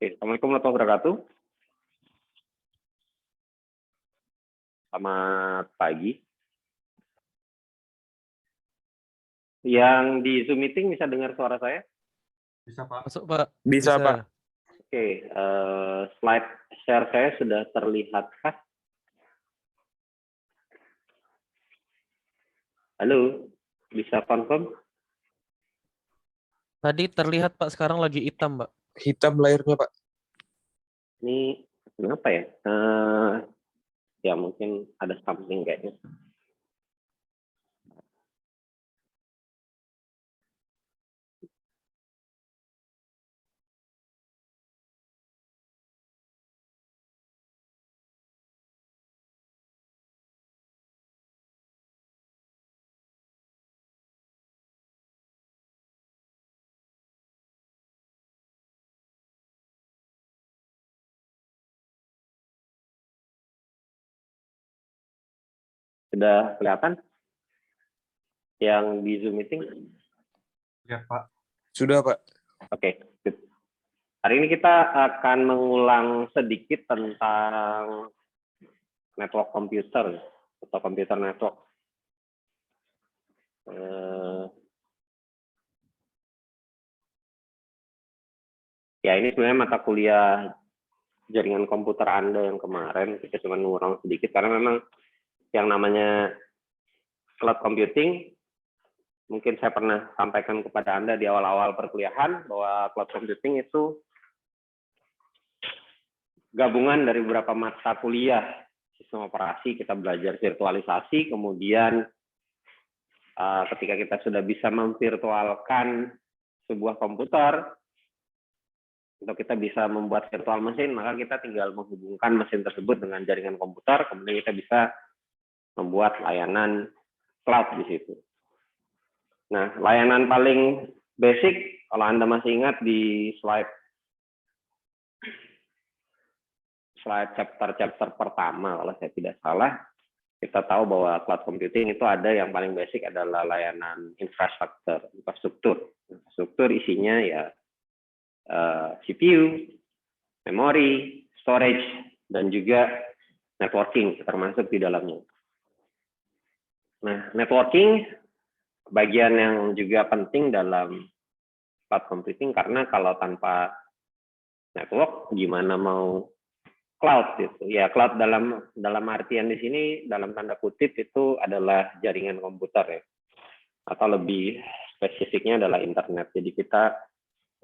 Oke, Assalamualaikum warahmatullahi wabarakatuh. Selamat pagi. Yang di Zoom meeting bisa dengar suara saya? Bisa, Pak. Masuk, Pak. Bisa, Pak. Oke, slide share saya sudah terlihat kah? Halo, bisa confirm? Tadi terlihat, Pak. Sekarang lagi hitam, Pak. Hitam layarnya, Pak. Ini kenapa ya? Ya mungkin ada something kayaknya. Sudah kelihatan? Yang di Zoom meeting? Lihat, Pak. Sudah, Pak. Oke, good. Hari ini kita akan mengulang sedikit tentang network komputer atau computer network. Ya, ini sebenarnya mata kuliah jaringan komputer Anda yang kemarin. Kita cuma ngurang sedikit karena memang yang namanya cloud computing, mungkin saya pernah sampaikan kepada Anda di awal-awal perkuliahan bahwa cloud computing itu gabungan dari beberapa mata kuliah sistem operasi. Kita belajar virtualisasi, kemudian ketika kita sudah bisa memvirtualkan sebuah komputer, untuk kita bisa membuat virtual mesin, maka kita tinggal menghubungkan mesin tersebut dengan jaringan komputer, kemudian kita bisa membuat layanan cloud di situ. Nah, layanan paling basic, kalau Anda masih ingat di slide chapter pertama, kalau saya tidak salah, kita tahu bahwa cloud computing itu ada yang paling basic adalah layanan infrastruktur. Infrastruktur isinya ya CPU, memori, storage, dan juga networking termasuk di dalamnya. Nah, networking bagian yang juga penting dalam cloud computing karena kalau tanpa network gimana mau cloud gitu. Ya, cloud dalam artian di sini dalam tanda kutip itu adalah jaringan komputer ya. Atau lebih spesifiknya adalah internet. Jadi kita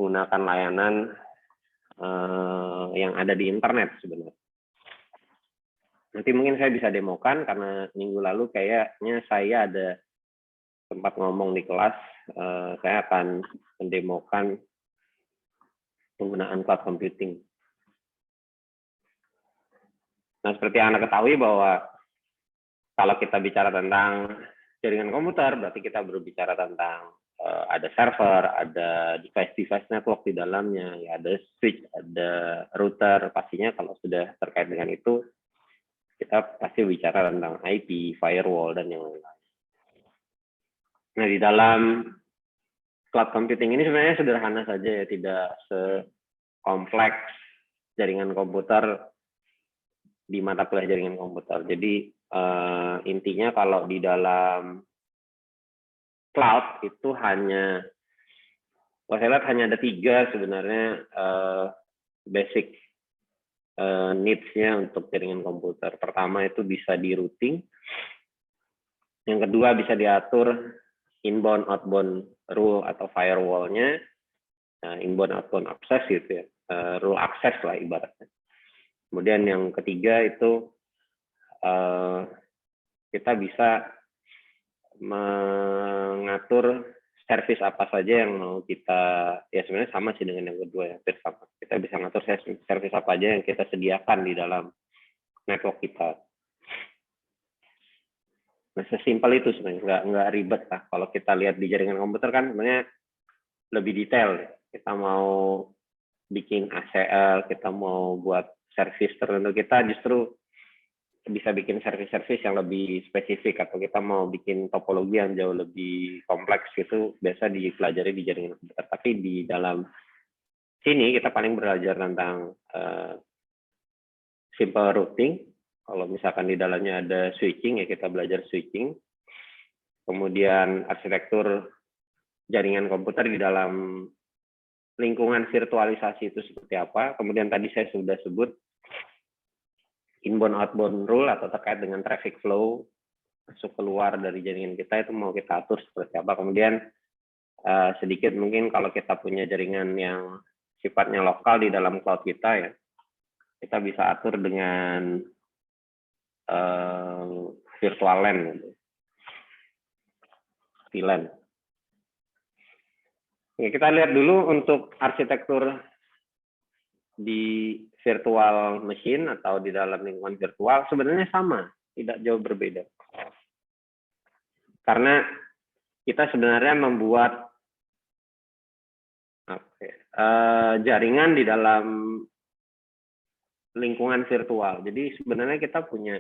menggunakan layanan yang ada di internet sebenarnya. Nanti mungkin saya bisa demokan karena minggu lalu kayaknya saya ada sempat ngomong di kelas, saya akan mendemokan penggunaan cloud computing. Nah, seperti yang Anda ketahui bahwa kalau kita bicara tentang jaringan komputer, berarti kita berbicara tentang ada server, ada device network di dalamnya, ya ada switch, ada router. Pastinya kalau sudah terkait dengan itu, kita pasti bicara tentang IP, firewall, dan yang lain-lain. Nah, di dalam cloud computing ini sebenarnya sederhana saja ya, tidak sekompleks jaringan komputer di mata kuliah jaringan komputer. Jadi intinya kalau di dalam cloud itu hanya, kalau saya lihat hanya ada 3 sebenarnya basic needs-nya untuk jaringan komputer. Pertama itu bisa di routing, yang kedua bisa diatur inbound outbound rule atau firewall-nya, inbound outbound access gitu ya, rule access lah ibaratnya. Kemudian yang ketiga itu kita bisa mengatur service apa saja yang mau kita, ya sebenarnya sama sih dengan yang kedua ya, sama. Kita bisa ngatur service apa aja yang kita sediakan di dalam network kita. Nah, sesimpel itu sebenarnya, nggak ribet lah. Kalau kita lihat di jaringan komputer kan sebenarnya lebih detail. Kita mau bikin ACL, kita mau buat service tertentu, kita justru bisa bikin service yang lebih spesifik, atau kita mau bikin topologi yang jauh lebih kompleks itu biasa dipelajari di jaringan komputer. Tapi di dalam sini kita paling belajar tentang simple routing. Kalau misalkan di dalamnya ada switching, ya kita belajar switching. Kemudian arsitektur jaringan komputer di dalam lingkungan virtualisasi itu seperti apa. Kemudian tadi saya sudah sebut inbound outbound rule atau terkait dengan traffic flow masuk keluar dari jaringan kita itu mau kita atur seperti apa. Kemudian sedikit mungkin kalau kita punya jaringan yang sifatnya lokal di dalam cloud kita, ya kita bisa atur dengan virtual LAN, gitu. VLAN. Oke, kita lihat dulu untuk arsitektur di virtual machine atau di dalam lingkungan virtual sebenarnya sama, tidak jauh berbeda. Karena kita sebenarnya membuat jaringan di dalam lingkungan virtual. Jadi sebenarnya kita punya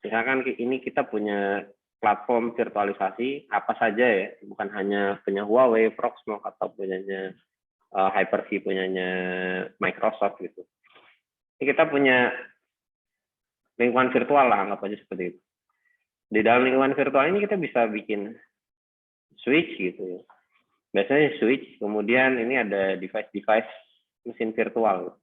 misalkan ini kita punya platform virtualisasi apa saja, ya, bukan hanya punya Huawei, Proxmox atau punyanya Hyper-V, punyanya Microsoft gitu. Ini kita punya lingkungan virtual lah, anggap aja seperti itu. Di dalam lingkungan virtual ini kita bisa bikin switch gitu ya. Biasanya switch, kemudian ini ada device-device mesin virtual.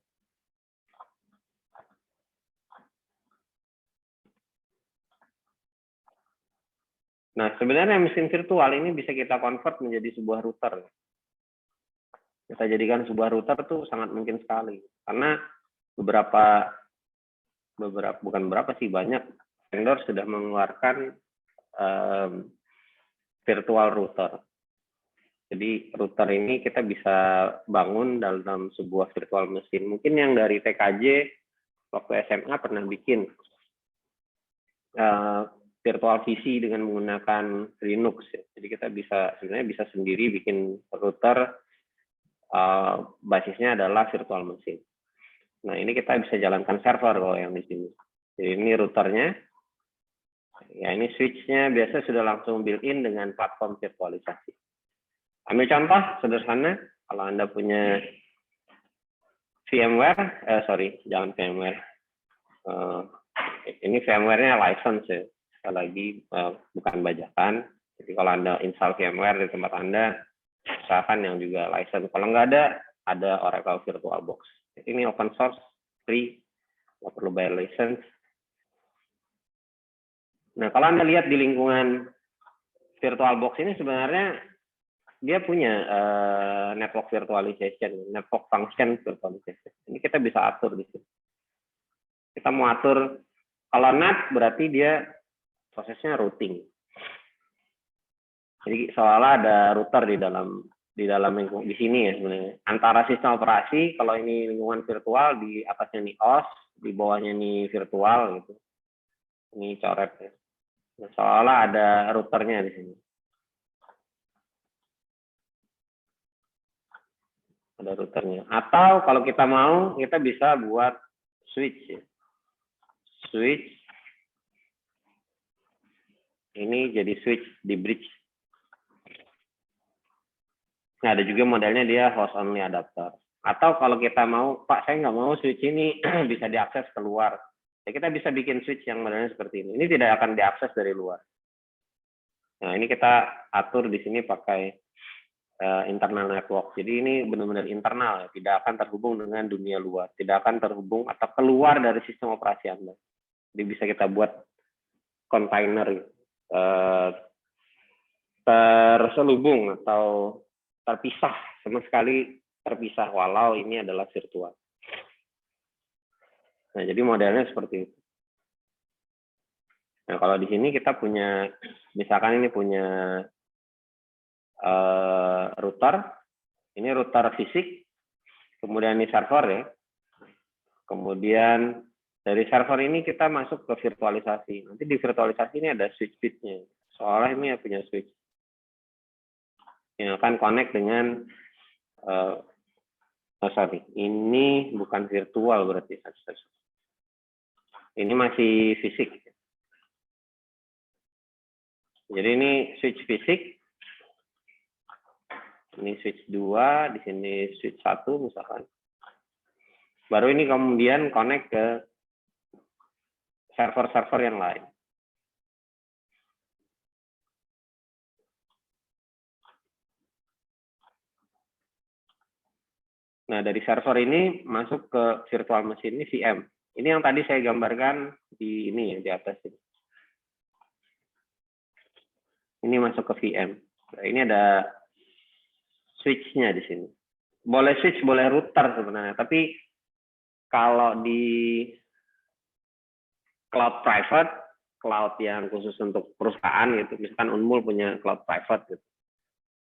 Nah, sebenarnya mesin virtual ini bisa kita convert menjadi sebuah router. Kita jadikan sebuah router tuh sangat mungkin sekali. Karena banyak vendor sudah mengeluarkan virtual router. Jadi router ini kita bisa bangun dalam sebuah virtual mesin. Mungkin yang dari TKJ waktu SMA pernah bikin virtual PC dengan menggunakan Linux. Jadi kita sebenarnya bisa sendiri bikin router, basisnya adalah virtual machine. Nah, ini kita bisa jalankan server kalau yang di sini. Jadi ini routernya. Ya, ini switch-nya biasa sudah langsung built-in dengan platform virtualisasi. Ambil contoh sederhana, kalau Anda punya VMware, jangan VMware. Ini VMware-nya license, ya. Sekali lagi, bukan bajakan. Jadi kalau Anda install VMware di tempat Anda, usahakan yang juga license. Kalau nggak ada Oracle VirtualBox. Ini open source, free, nggak perlu bayar license. Nah, kalau Anda lihat di lingkungan VirtualBox ini sebenarnya dia punya network virtualization, network function virtualization. Ini kita bisa atur di sini. Kita mau atur, kalau NAT berarti dia prosesnya routing. Jadi seolah ada router di dalam lingkungan di sini, ya sebenarnya. Antara sistem operasi, kalau ini lingkungan virtual, di atasnya nih OS, di bawahnya nih virtual gitu. Ini coret, ya. Nah, seolah ada routernya di sini. Ada routernya. Atau kalau kita mau, kita bisa buat switch, ya. Switch. Ini jadi switch di bridge. Nah, ada juga modelnya dia host only adapter. Atau kalau kita mau, Pak, saya nggak mau switch ini bisa diakses keluar. Ya, kita bisa bikin switch yang modelnya seperti ini. Ini tidak akan diakses dari luar. Nah, ini kita atur di sini pakai internal network. Jadi ini benar-benar internal, ya. Tidak akan terhubung dengan dunia luar. Tidak akan terhubung atau keluar dari sistem operasi Anda. Jadi bisa kita buat container terselubung atau terpisah, sama sekali terpisah walau ini adalah virtual. Nah, jadi modelnya seperti itu. Nah, kalau di sini kita punya, misalkan ini punya router, ini router fisik, kemudian ini server, ya. Kemudian dari server ini kita masuk ke virtualisasi. Nanti di virtualisasi ini ada switch-bitnya. Soalnya ini punya switch yang akan connect dengan ini bukan virtual berarti. Ini masih fisik. Jadi ini switch fisik. Ini switch 2, di sini switch 1 misalkan. Baru ini kemudian connect ke server-server yang lain. Nah, dari server ini masuk ke virtual machine ini VM. Ini yang tadi saya gambarkan di ini ya, di atas ini. Ini masuk ke VM. Nah, ini ada switch-nya di sini. Boleh switch, boleh router sebenarnya. Tapi kalau di cloud private, cloud yang khusus untuk perusahaan gitu, misalkan Unmul punya cloud private gitu.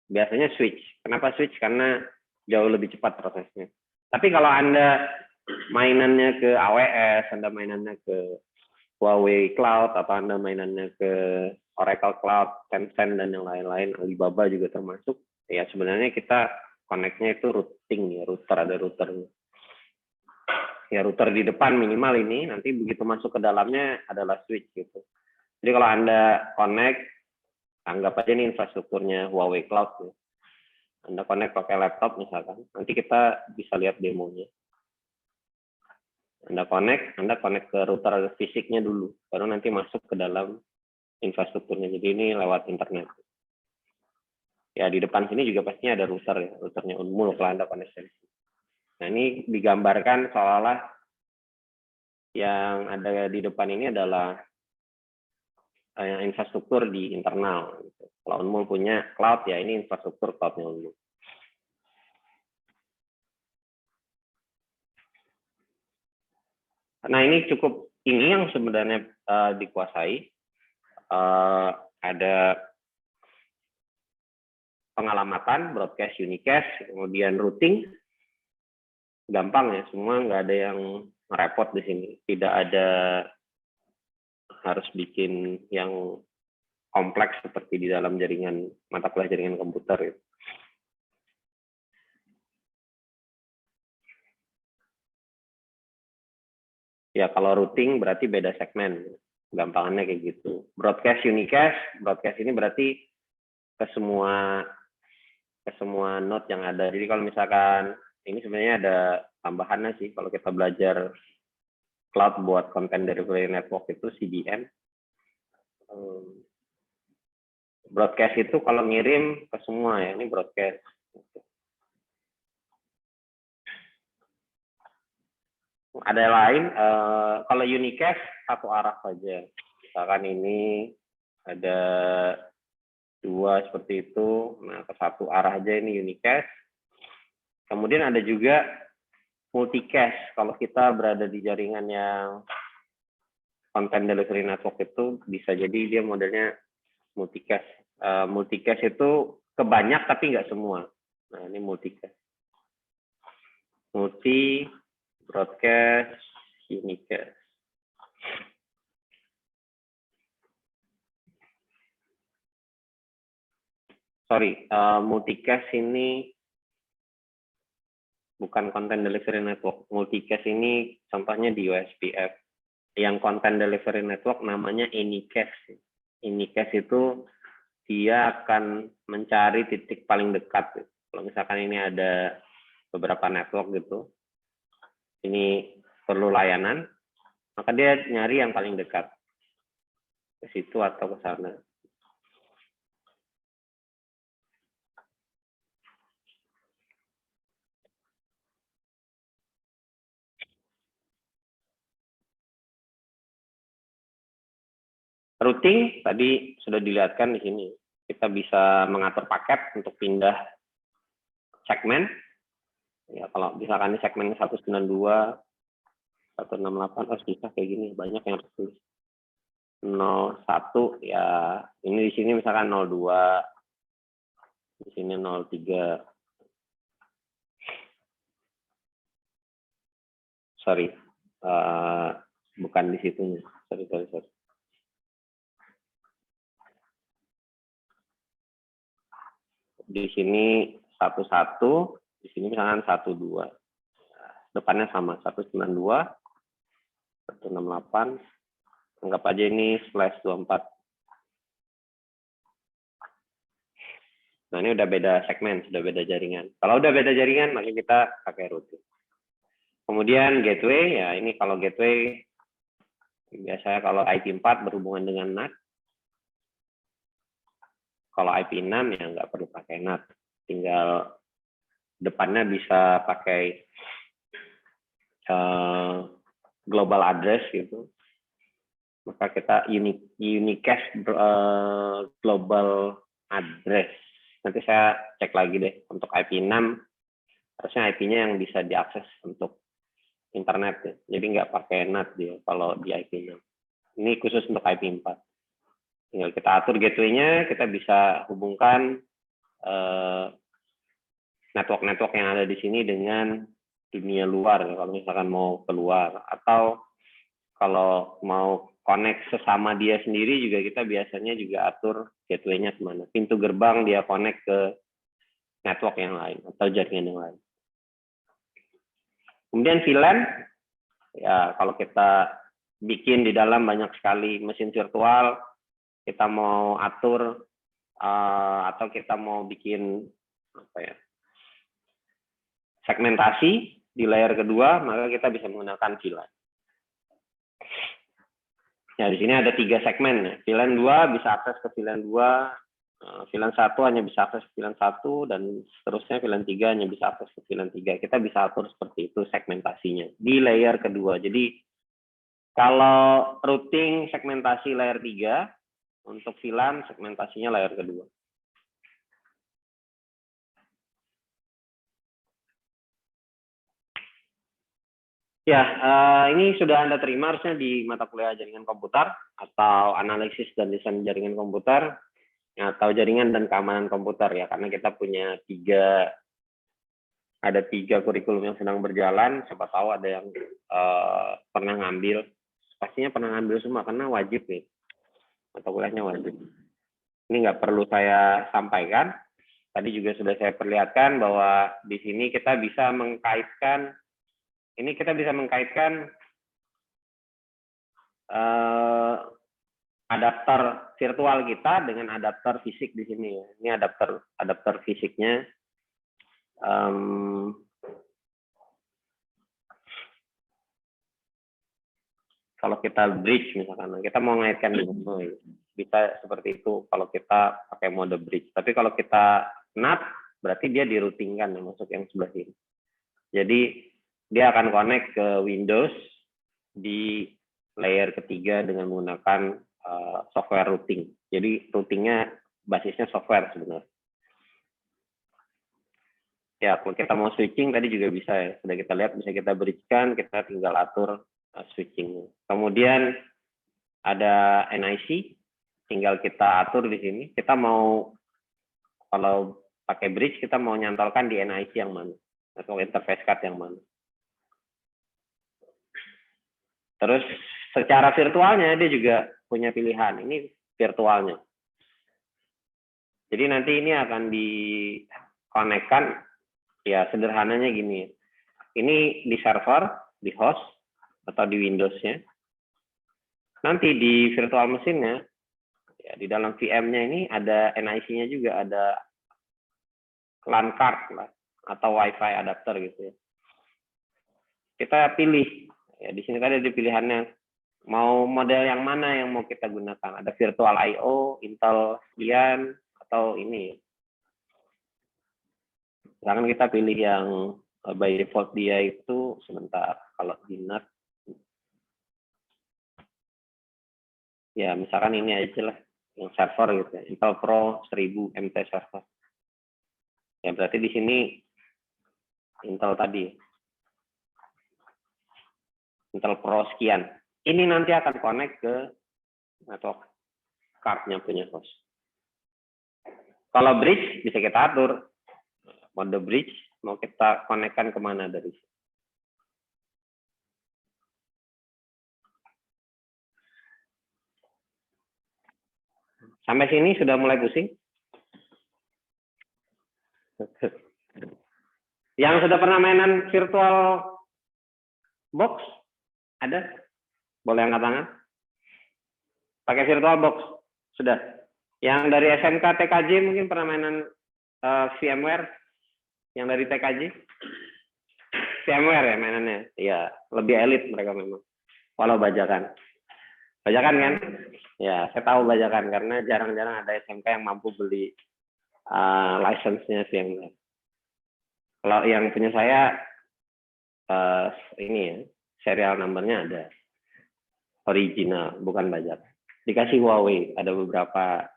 Biasanya switch. Kenapa switch? Karena jauh lebih cepat prosesnya. Tapi kalau Anda mainannya ke AWS, Anda mainannya ke Huawei Cloud, atau Anda mainannya ke Oracle Cloud, Tencent, dan yang lain-lain, Alibaba juga termasuk, ya sebenarnya kita connect-nya itu routing ya, router, ada routernya. Ya router di depan minimal ini, nanti begitu masuk ke dalamnya adalah switch gitu. Jadi kalau Anda connect, anggap aja ini infrastrukturnya Huawei Cloud ya. Anda connect pakai laptop misalkan, nanti kita bisa lihat demonya. Anda connect ke router fisiknya dulu, baru nanti masuk ke dalam infrastrukturnya. Jadi ini lewat internet. Ya di depan sini juga pastinya ada router ya, routernya Unmul kalau Anda connect. Nah ini digambarkan seolah-olah yang ada di depan ini adalah infrastruktur di internal. Kalau Unmul punya cloud ya ini infrastruktur cloudnya Unmul. Nah ini cukup, ini yang sebenarnya dikuasai. Ada pengalamatan, broadcast, unicast, kemudian routing, gampang ya, semua nggak ada yang repot di sini. Tidak ada harus bikin yang kompleks seperti di dalam jaringan mata kuliah jaringan komputer. Gitu. Ya kalau routing berarti beda segmen, gampangannya kayak gitu. Broadcast, unicast, broadcast ini berarti ke semua node yang ada. Jadi kalau misalkan ini sebenarnya ada tambahannya sih, kalau kita belajar cloud buat content delivery network itu CDN. Broadcast itu kalau ngirim ke semua ya, ini broadcast. Ada lain, kalau unicast satu arah saja. Misalkan ini ada dua seperti itu, nah ke satu arah aja ini unicast. Kemudian ada juga multicast. Kalau kita berada di jaringan yang content delivery network itu bisa jadi dia modelnya multicast. Multicast itu kebanyak tapi nggak semua. Nah ini multicast. Multi, broadcast, unicast. Sorry, multicast ini bukan content delivery network. Multicast ini contohnya di USPF. Yang content delivery network namanya anycast. Anycast itu dia akan mencari titik paling dekat. Kalau misalkan ini ada beberapa network gitu, ini perlu layanan, maka dia nyari yang paling dekat ke situ atau ke sana. Routing tadi sudah dilihatkan di sini. Kita bisa mengatur paket untuk pindah segmen. Ya, kalau misalkan ini segmen 192, 168 harus bisa kayak gini, banyak yang harus tulis. 01 ya, ini di sini misalkan 02, di sini 03. Sorry, bukan di situnya. Sorry. Di sini 11, di sini misalkan 12. Depannya sama, 192, 168. Anggap aja ini /24. Nah, ini udah beda segmen, sudah beda jaringan. Kalau udah beda jaringan, maka kita pakai routing. Kemudian gateway, ya ini kalau gateway, biasanya kalau IP4 berhubungan dengan NAT. Kalau IP6 ya nggak perlu pakai NAT. Tinggal depannya bisa pakai global address gitu. Maka kita unicast global address. Nanti saya cek lagi deh untuk IP6, harusnya IP-nya yang bisa diakses untuk internet ya. Jadi nggak pakai NAT dia kalau di IP6. Ini khusus untuk IP4. Tinggal kita atur gateway-nya, kita bisa hubungkan network-network yang ada di sini dengan dunia luar ya, kalau misalkan mau keluar, atau kalau mau connect sesama dia sendiri juga kita biasanya juga atur gateway-nya kemana. Pintu gerbang dia connect ke network yang lain atau jaringan yang lain. Kemudian VLAN, ya kalau kita bikin di dalam banyak sekali mesin virtual, kita mau atur atau kita mau bikin apa ya, segmentasi di layer kedua, maka kita bisa menggunakan VLAN. Ya, di sini ada 3 segmen. Ya. VLAN 2 bisa akses ke VLAN 2, VLAN 1 hanya bisa akses ke VLAN 1, dan seterusnya VLAN 3 hanya bisa akses ke VLAN 3. Kita bisa atur seperti itu segmentasinya di layer kedua. Jadi kalau routing segmentasi layer 3, untuk VLAN segmentasinya layer kedua. Ya, ini sudah Anda terima harusnya di mata kuliah jaringan komputer atau analisis dan desain jaringan komputer atau jaringan dan keamanan komputer ya, karena kita punya ada tiga kurikulum yang sedang berjalan. Siapa tahu ada yang pernah ngambil, pastinya pernah ngambil semua karena wajib nih, mata kuliahnya wajib. Ini nggak perlu saya sampaikan. Tadi juga sudah saya perlihatkan bahwa di sini kita bisa mengkaitkan. Ini kita bisa mengkaitkan adapter virtual kita dengan adapter fisik di sini. Ini adapter fisiknya. Kalau kita bridge misalkan, kita mau mengaitkan dengan bisa seperti itu kalau kita pakai mode bridge. Tapi kalau kita NAT, berarti dia diroutingkan ya, masuk yang sebelah sini. Jadi dia akan connect ke Windows di layer ketiga dengan menggunakan software routing. Jadi routingnya basisnya software sebenarnya. Ya, kalau kita mau switching tadi juga bisa ya. Sudah kita lihat, bisa kita bridge-kan, kita tinggal atur switching. Kemudian ada NIC, tinggal kita atur di sini. Kita mau, kalau pakai bridge, kita mau nyantolkan di NIC yang mana, atau interface card yang mana. Terus secara virtualnya dia juga punya pilihan. Ini virtualnya. Jadi nanti ini akan dikonekkan, ya sederhananya gini. Ini di server, di host, atau di Windows-nya. Nanti di virtual mesinnya, ya di dalam VM-nya ini ada NIC-nya juga, ada LAN card lah, atau Wi-Fi adapter gitu ya. Kita pilih. Ya, di sini tadi ada pilihannya, mau model yang mana yang mau kita gunakan. Ada virtual I/O, Intel Xeon, atau ini. Misalkan kita pilih yang by default dia itu, sebentar, kalau di NAT, ya misalkan ini aja lah, yang server gitu ya, Intel Pro 1000 MT server. Ya berarti di sini Intel tadi. Intel Pro sekian. Ini nanti akan connect ke network card-nya punya host. Kalau bridge bisa kita atur. Mode bridge mau kita connect-kan kemana dari sini. Sampai sini sudah mulai pusing? Yang sudah pernah mainan virtual box? Ada? Boleh angkat tangan? Pakai virtual box? Sudah? Yang dari SMK TKJ mungkin pernah mainan VMware yang dari TKJ. VMware ya mainannya. Ya, lebih elit mereka memang. Walau bajakan. Bajakan kan? Ya, saya tahu bajakan karena jarang-jarang ada SMK yang mampu beli license-nya VMware. Kalau yang punya saya ini ya, serial number-nya ada. Original, bukan bajak. Dikasih Huawei, ada beberapa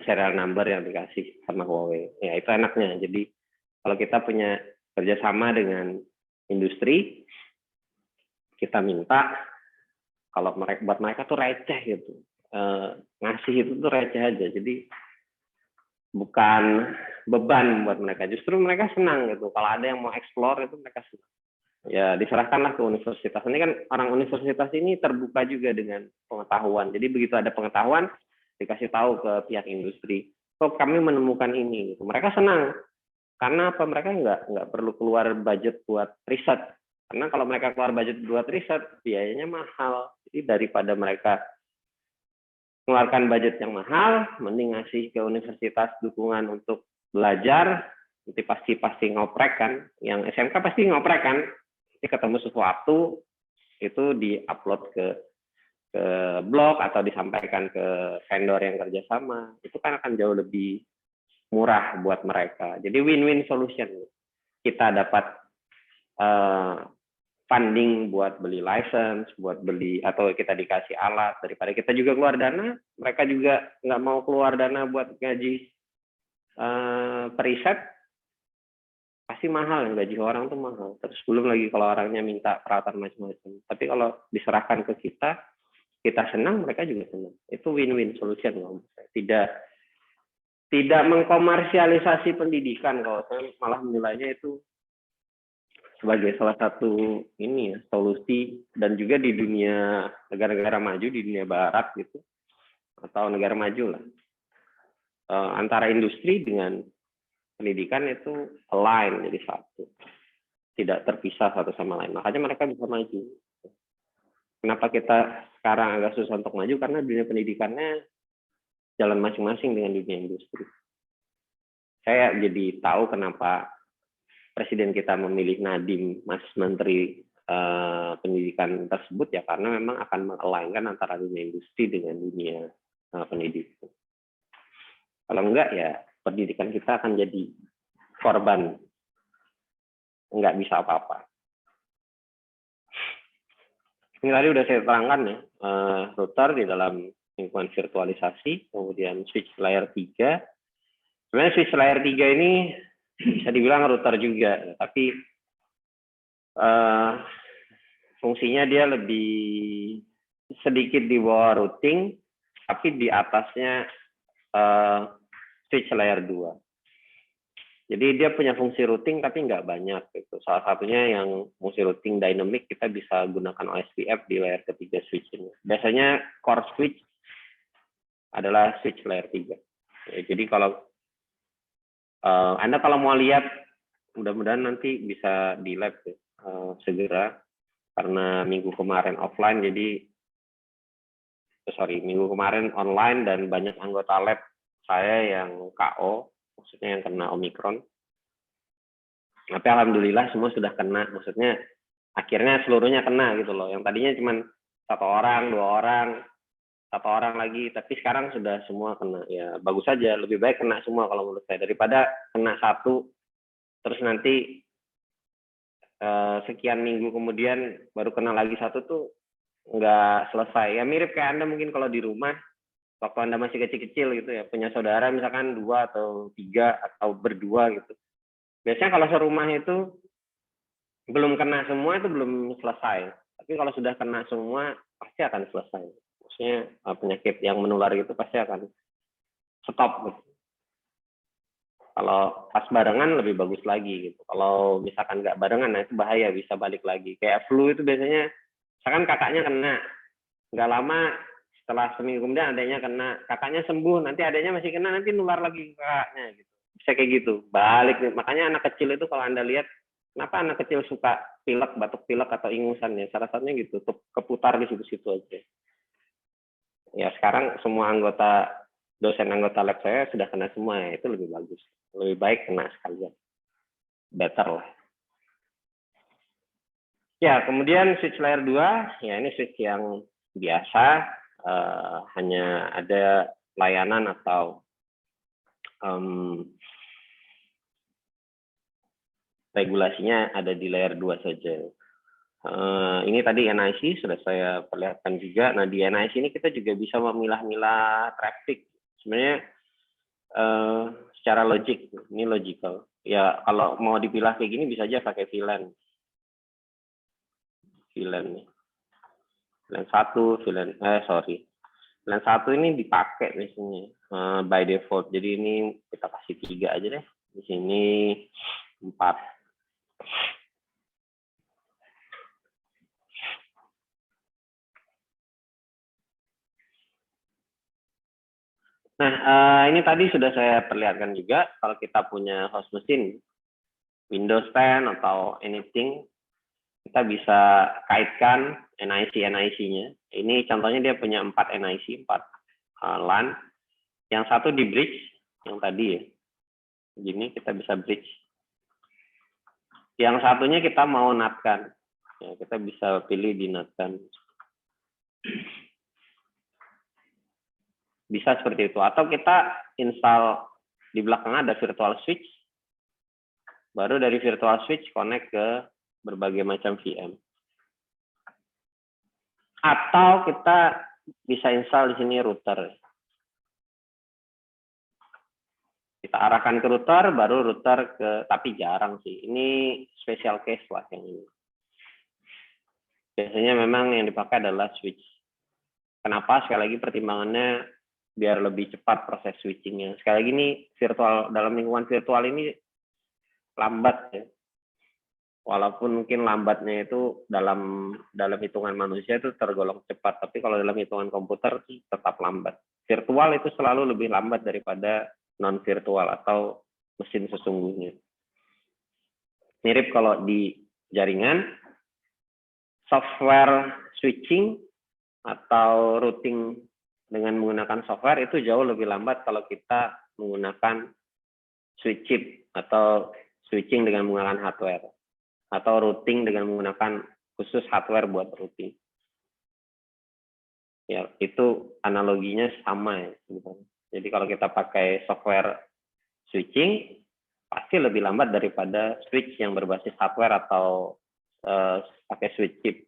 serial number yang dikasih sama Huawei. Ya, itu enaknya. Jadi kalau kita punya kerjasama dengan industri, kita minta kalau buat mereka tuh receh gitu, ngasih itu tuh receh aja. Jadi bukan beban buat mereka, justru mereka senang gitu. Kalau ada yang mau explore itu mereka senang. Ya diserahkanlah ke universitas. Ini kan orang universitas ini terbuka juga dengan pengetahuan. Jadi begitu ada pengetahuan dikasih tahu ke pihak industri. Kok kami menemukan ini? Gitu. Mereka senang. Karena apa? Mereka nggak perlu keluar budget buat riset. Karena kalau mereka keluar budget buat riset, biayanya mahal. Jadi daripada mereka mengeluarkan budget yang mahal, mending ngasih ke universitas dukungan untuk belajar. Nanti pasti ngoprek kan. Yang SMK pasti ngoprek kan. Nanti ketemu sesuatu, itu di-upload ke blog atau disampaikan ke vendor yang kerjasama. Itu kan akan jauh lebih murah buat mereka. Jadi win-win solution. Kita dapat funding buat beli license, buat beli atau kita dikasih alat, daripada kita juga keluar dana, mereka juga nggak mau keluar dana buat gaji periset, pasti mahal, gaji orang tuh mahal. Terus belum lagi kalau orangnya minta peralatan macam-macam. Tapi kalau diserahkan ke kita senang, mereka juga senang. Itu win-win solution. Tidak mengkomersialisasi pendidikan, kalau saya malah menilainya itu sebagai salah satu ini ya, solusi. Dan juga di dunia negara-negara maju, di dunia barat gitu, atau negara maju lah, antara industri dengan pendidikan itu align jadi satu, tidak terpisah satu sama lain. Makanya mereka bisa maju. Kenapa kita sekarang agak susah untuk maju? Karena dunia pendidikannya jalan masing-masing dengan dunia industri. Saya jadi tahu kenapa Presiden kita memilih Nadiem, Mas Menteri Pendidikan tersebut, ya karena memang akan meng-align-kan antara dunia industri dengan dunia pendidikan. Kalau enggak, ya pendidikan kita akan jadi korban, enggak bisa apa-apa. Ini tadi udah saya terangkan ya, router di dalam lingkungan virtualisasi, kemudian switch layer 3. Sebenarnya switch layer 3 ini bisa dibilang router juga, tapi fungsinya dia lebih sedikit di bawah routing, tapi di atasnya switch layer 2. Jadi dia punya fungsi routing tapi nggak banyak gitu. Salah satunya yang fungsi routing dynamic, kita bisa gunakan OSPF di layer ketiga switch ini. Biasanya core switch adalah switch layer 3. Ya, jadi kalau Anda kalau mau lihat, mudah-mudahan nanti bisa di lab ya, segera, karena minggu kemarin offline, jadi minggu kemarin online dan banyak anggota lab saya yang KO, maksudnya yang kena Omikron. Tapi alhamdulillah semua sudah kena, maksudnya akhirnya seluruhnya kena gitu loh. Yang tadinya cuma 1 orang, 2 orang, 1 orang lagi, tapi sekarang sudah semua kena. Ya bagus saja, lebih baik kena semua kalau menurut saya, daripada kena 1 terus nanti sekian minggu kemudian baru kena lagi 1 tuh nggak selesai. Ya mirip kayak Anda mungkin kalau di rumah waktu Anda masih kecil-kecil gitu ya, punya saudara misalkan 2 atau 3 atau berdua gitu. Biasanya kalau serumah itu belum kena semua itu belum selesai. Tapi kalau sudah kena semua pasti akan selesai. Maksudnya penyakit yang menular itu pasti akan stop gitu. Kalau pas barengan lebih bagus lagi gitu. Kalau misalkan nggak barengan, nah itu bahaya, bisa balik lagi. Kayak flu itu biasanya, misalkan kakaknya kena, nggak lama setelah seminggu kemudian adanya kena, kakaknya sembuh, nanti adanya masih kena, nanti nular lagi ke kakaknya gitu. Bisa kayak gitu, balik. Makanya anak kecil itu kalau Anda lihat, kenapa anak kecil suka pilek, batuk pilek atau ingusan ya, salah satunya gitu, keputar di situ-situ aja. Ya sekarang semua anggota dosen anggota lab saya sudah kena semua, ya, itu lebih bagus. Lebih baik kena sekalian. Better lah. Ya, kemudian switch layer 2, ya ini switch yang biasa, hanya ada layanan atau regulasinya ada di layer 2 saja. Ini tadi NIC sudah saya perlihatkan juga. Nah, di NIC ini kita juga bisa memilah-milah traffic. Sebenarnya secara logik, ini logical. Ya, kalau mau dipilah kayak gini bisa aja pakai VLAN. VLAN 1, VLAN 1 ini dipakai misalnya by default. Jadi ini kita kasih 3 aja deh. Di sini 4. Nah, ini tadi sudah saya perlihatkan juga, kalau kita punya host mesin, Windows 10 atau anything, kita bisa kaitkan NIC-nya. Ini contohnya dia punya 4 NIC, 4 LAN. Yang satu di bridge, yang tadi ya. Gini kita bisa bridge. Yang satunya kita mau NAT-kan. Ya, kita bisa pilih di NAT-kan. Bisa seperti itu. Atau kita install di belakang ada virtual switch. Baru dari virtual switch connect ke berbagai macam VM. Atau kita bisa install di sini router. Kita arahkan ke router, baru router ke, tapi jarang sih. Ini special case lah yang ini. Biasanya memang yang dipakai adalah switch. Kenapa? Sekali lagi pertimbangannya biar lebih cepat proses switchingnya. Sekali lagi ini virtual, dalam lingkungan virtual ini lambat ya. Walaupun mungkin lambatnya itu dalam hitungan manusia itu tergolong cepat, tapi kalau dalam hitungan komputer tetap lambat. Virtual itu selalu lebih lambat daripada non virtual atau mesin sesungguhnya. Mirip kalau di jaringan, software switching atau routing dengan menggunakan software itu jauh lebih lambat kalau kita menggunakan switch chip atau switching dengan menggunakan hardware atau routing dengan menggunakan khusus hardware buat routing. Ya, itu analoginya sama ya. Jadi kalau kita pakai software switching pasti lebih lambat daripada switch yang berbasis hardware atau pakai switch chip.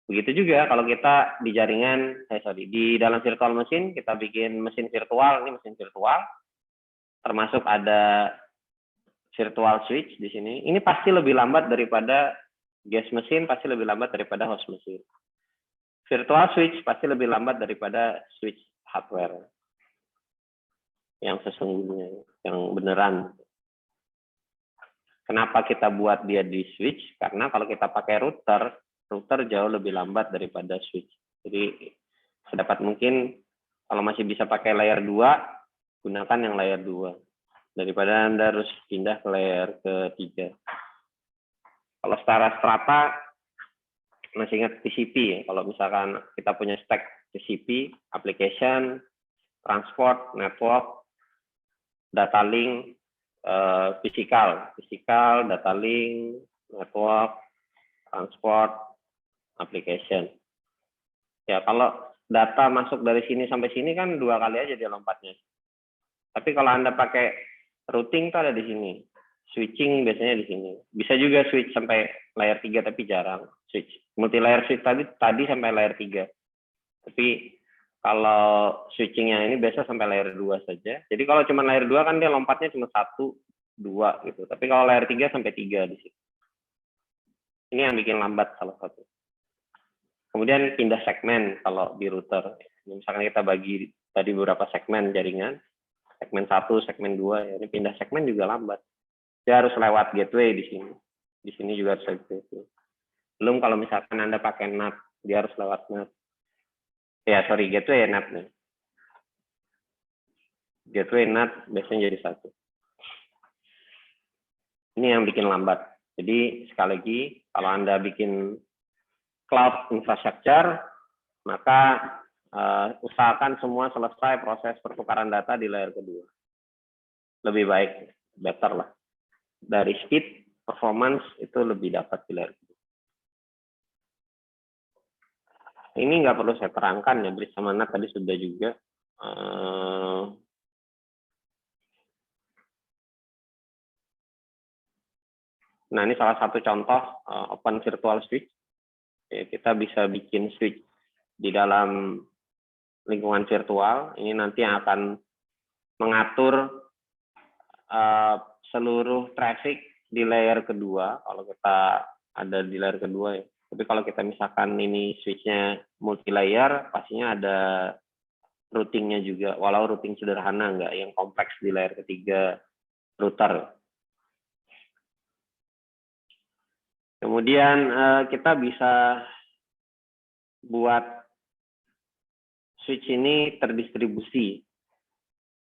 Begitu juga kalau kita di jaringan, di dalam virtual machine, kita bikin mesin virtual, ini mesin virtual, termasuk ada virtual switch di sini. Ini pasti lebih lambat daripada guest machine, pasti lebih lambat daripada host machine. Virtual switch pasti lebih lambat daripada switch hardware yang sesungguhnya, yang beneran. Kenapa kita buat dia di switch? Karena kalau kita pakai router jauh lebih lambat daripada switch. Jadi sedapat mungkin kalau masih bisa pakai layer 2, gunakan yang layer 2. Daripada Anda harus pindah ke layer ke-3. Kalau secara strata, masih ingat TCP ya. Kalau misalkan kita punya stack TCP, application, transport, network, data link, physical, data link, network, transport, application. Ya, kalau data masuk dari sini sampai sini kan 2 kali aja dia lompatnya. Tapi kalau Anda pakai routing itu ada di sini. Switching biasanya di sini. Bisa juga switch sampai layer 3 tapi jarang switch. Multi layer switch tadi sampai layer 3. Tapi kalau switchingnya ini biasa sampai layer 2 saja. Jadi kalau cuma layer 2 kan dia lompatnya cuma 1, 2 gitu. Tapi kalau layer 3 sampai 3 di sini. Ini yang bikin lambat salah satu. Kemudian pindah segmen kalau di router. Misalkan kita bagi tadi beberapa segmen jaringan. Segmen 1, segmen 2. Ya. Ini pindah segmen juga lambat. Dia harus lewat gateway di sini. Di sini juga harus lewat gateway. Belum kalau misalkan Anda pakai NAT, dia harus lewat NAT. Ya, sorry, gateway NAT nih. Gateway NAT biasanya jadi 1. Ini yang bikin lambat. Jadi sekali lagi, kalau Anda bikin cloud infrastructure, maka usahakan semua selesai proses pertukaran data di layer kedua. Lebih baik, better lah. Dari speed, performance itu lebih dapat di layer kedua. Ini nggak perlu saya terangkan ya, bridge sama NAT tadi sudah juga. Nah, ini salah satu contoh open virtual switch. Ya, kita bisa bikin switch di dalam lingkungan virtual. Ini nanti yang akan mengatur seluruh traffic di layer kedua. Kalau kita ada di layer kedua ya. Tapi kalau kita misalkan ini switch-nya multi-layer, pastinya ada routingnya juga. Walau routing sederhana, nggak yang kompleks di layer ketiga router. Kemudian kita bisa buat switch ini terdistribusi.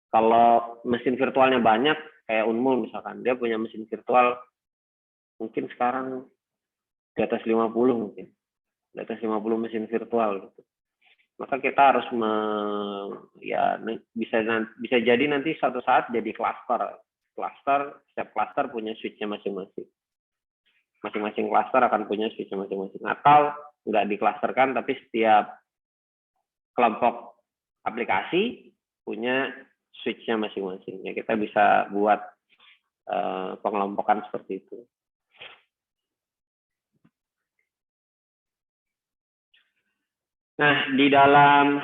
Kalau mesin virtualnya banyak, kayak Unmul misalkan, dia punya mesin virtual mungkin sekarang di atas 50 mungkin. Di atas 50 mesin virtual gitu. Maka kita harus bisa jadi nanti suatu saat jadi cluster. Setiap cluster punya switch-nya masing-masing. Masing-masing cluster akan punya switch-nya masing-masing. Atau nggak diklasterkan, tapi setiap kelompok aplikasi punya switch-nya masing-masing. Ya, kita bisa buat pengelompokan seperti itu. Nah, di dalam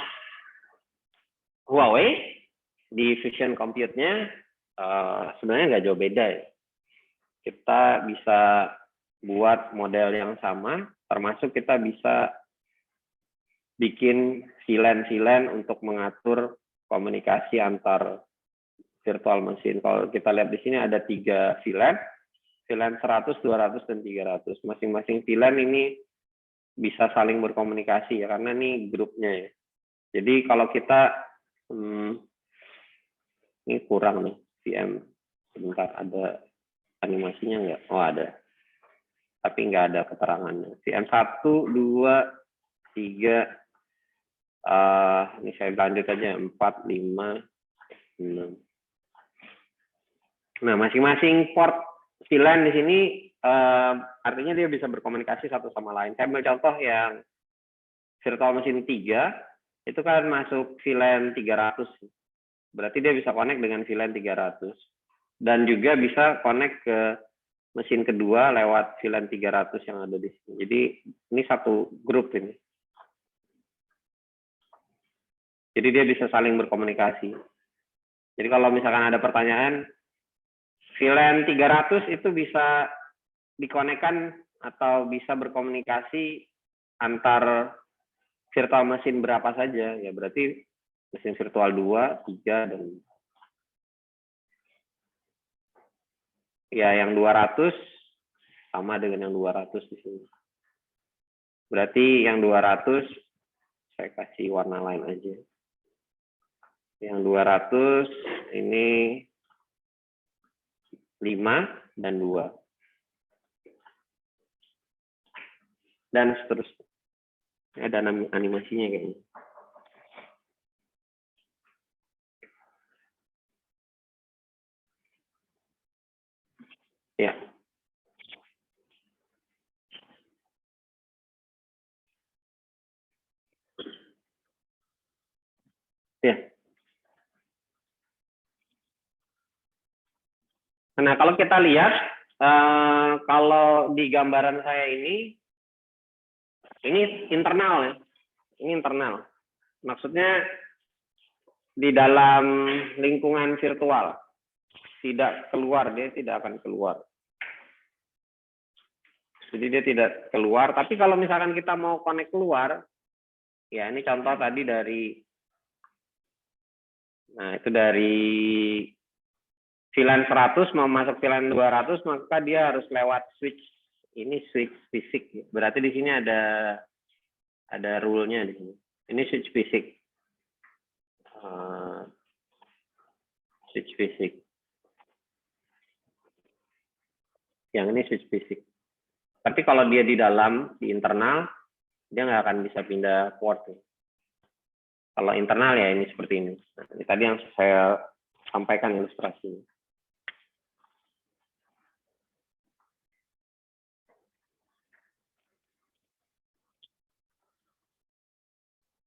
Huawei, di Fusion Compute-nya, sebenarnya nggak jauh beda ya. Kita bisa buat model yang sama, termasuk kita bisa bikin VLAN untuk mengatur komunikasi antar virtual machine. Kalau kita lihat di sini ada 3 VLAN 100, 200, dan 300. Masing-masing VLAN ini bisa saling berkomunikasi ya, karena ini grupnya ya. Jadi kalau kita ini kurang nih VM, sebentar, ada animasinya nggak? Oh ada, tapi nggak ada keterangannya. VM 1, 2, 3, ini saya lanjut aja, 4, 5, 6. Nah, masing-masing port VLAN di sini artinya dia bisa berkomunikasi satu sama lain. Saya ambil contoh yang virtual machine 3, itu kan masuk VLAN 300. Berarti dia bisa connect dengan VLAN 300. Dan juga bisa connect ke mesin kedua lewat VLAN 300 yang ada di sini. Jadi ini satu grup ini. Jadi dia bisa saling berkomunikasi. Jadi kalau misalkan ada pertanyaan, VLAN 300 itu bisa dikonekkan atau bisa berkomunikasi antar virtual machine berapa saja, ya berarti mesin virtual 2, 3, dan ya yang 200 sama dengan yang 200 di sini. Berarti yang 200 saya kasih warna lain aja. Yang 200 ini 5 dan 2. Dan seterusnya. Ada animasinya kayaknya. Ya. Ya. Nah, kalau kita lihat, kalau di gambaran saya ini internal ya. Ini internal. Maksudnya di dalam lingkungan virtual. Tidak keluar, dia tidak akan keluar. Jadi dia tidak keluar. Tapi kalau misalkan kita mau connect keluar, ya ini contoh tadi dari, nah itu dari VLAN 100 mau masuk VLAN 200, maka dia harus lewat switch. Ini switch fisik. Berarti di sini ada rule-nya di sini. Ini switch fisik. Switch fisik. Yang ini switch fisik. Tapi kalau dia di dalam, di internal, dia nggak akan bisa pindah port. Kalau internal ya ini seperti ini. Nah, ini tadi yang saya sampaikan ilustrasinya.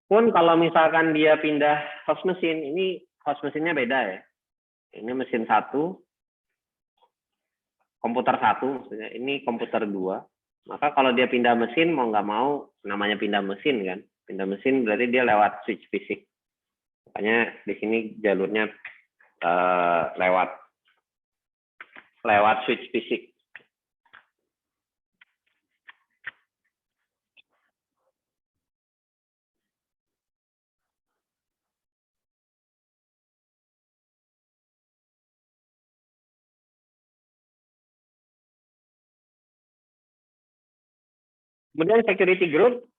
Pun kalau misalkan dia pindah host mesin, ini host mesinnya beda ya. Ini mesin 1, komputer 1 maksudnya, ini komputer 2. Maka kalau dia pindah mesin, mau nggak mau, namanya pindah mesin kan. Pindah mesin berarti dia lewat switch fisik. Makanya di sini jalurnya lewat switch fisik. Kemudian security group,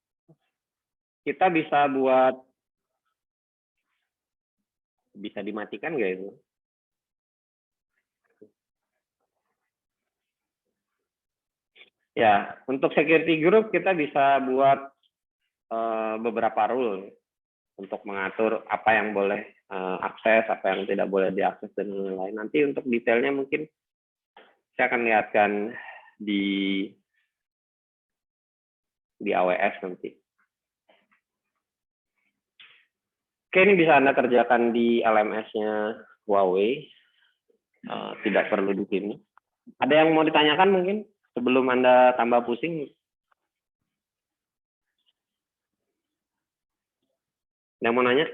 kita bisa buat, bisa dimatikan nggak itu? Ya, untuk security group kita bisa buat beberapa rule untuk mengatur apa yang boleh akses, apa yang tidak boleh diakses, dan lain-lain. Nanti untuk detailnya mungkin saya akan lihatkan di AWS nanti. Oke, ini bisa Anda kerjakan di LMS-nya Huawei. Tidak perlu di sini. Ada yang mau ditanyakan mungkin sebelum Anda tambah pusing? Yang mau nanya?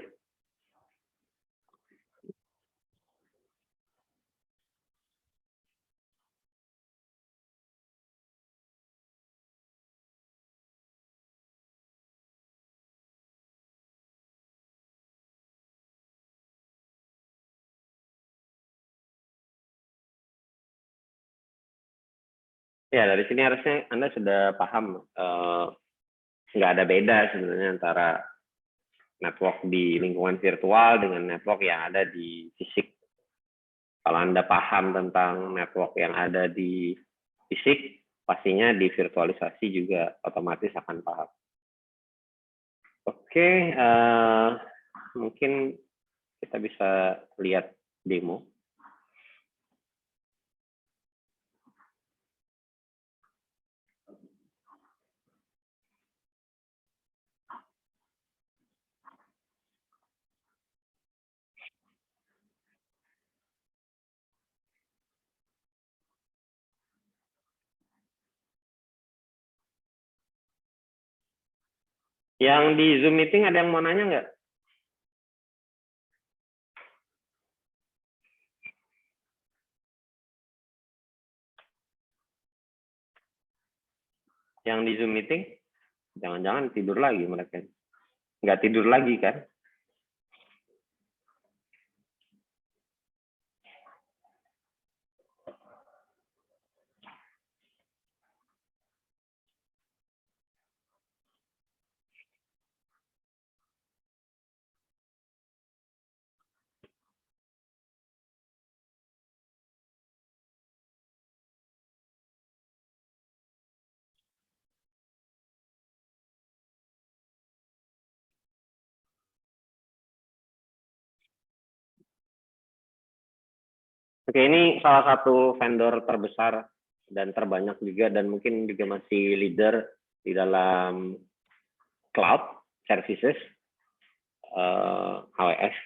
Ya, dari sini harusnya Anda sudah paham. Nggak ada beda sebenarnya antara network di lingkungan virtual dengan network yang ada di fisik. Kalau Anda paham tentang network yang ada di fisik, pastinya di virtualisasi juga otomatis akan paham. Oke, mungkin kita bisa lihat demo. Yang di Zoom meeting ada yang mau nanya nggak? Yang di Zoom meeting, jangan-jangan tidur lagi mereka. Nggak tidur lagi kan? Oke, ini salah satu vendor terbesar dan terbanyak juga, dan mungkin juga masih leader di dalam cloud services, AWS,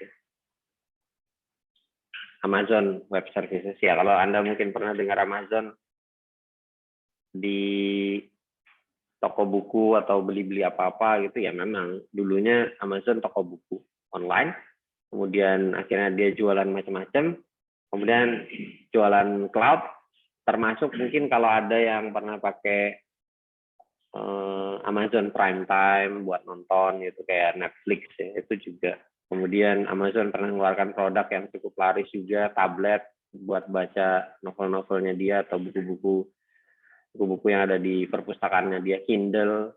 Amazon Web Services. Ya, kalau Anda mungkin pernah dengar Amazon di toko buku atau beli-beli apa-apa gitu, ya memang dulunya Amazon toko buku online, kemudian akhirnya dia jualan macam-macam, kemudian jualan cloud, termasuk mungkin kalau ada yang pernah pakai Amazon Prime Time buat nonton gitu kayak Netflix ya, itu juga. Kemudian Amazon pernah mengeluarkan produk yang cukup laris juga, tablet buat baca novel-novelnya dia atau buku-buku yang ada di perpustakaannya dia, Kindle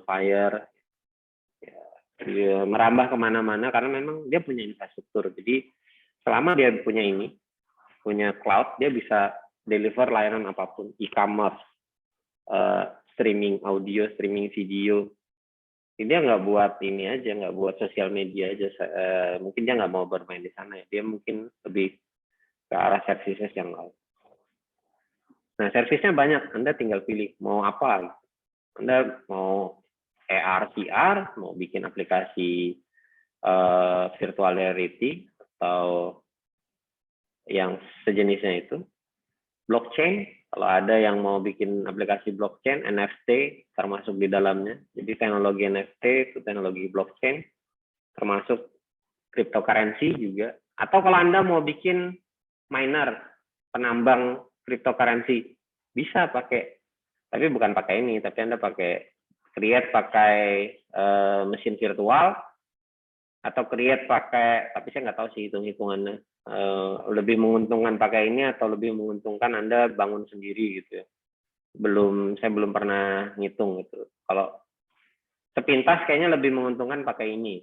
Fire, ya, dia merambah kemana-mana karena memang dia punya infrastruktur. Jadi selama dia punya cloud, dia bisa deliver layanan apapun, e-commerce, streaming audio, streaming video, dia nggak buat ini aja, nggak buat sosial media aja. Mungkin dia nggak mau bermain di sana ya. Dia mungkin lebih ke arah services yang lain. Nah, servisnya banyak. Anda tinggal pilih mau apa. Anda mau AR, VR, mau bikin aplikasi virtual reality atau yang sejenisnya itu. Blockchain, kalau ada yang mau bikin aplikasi blockchain, NFT termasuk di dalamnya. Jadi teknologi NFT itu teknologi blockchain, termasuk cryptocurrency juga. Atau kalau Anda mau bikin miner, penambang cryptocurrency, bisa pakai. Tapi bukan pakai ini, tapi Anda create pakai mesin virtual, atau create pakai, tapi saya nggak tahu sih hitung-hitungannya. Lebih menguntungkan pakai ini atau lebih menguntungkan Anda bangun sendiri gitu ya. Saya belum pernah ngitung gitu. Kalau sepintas kayaknya lebih menguntungkan pakai ini.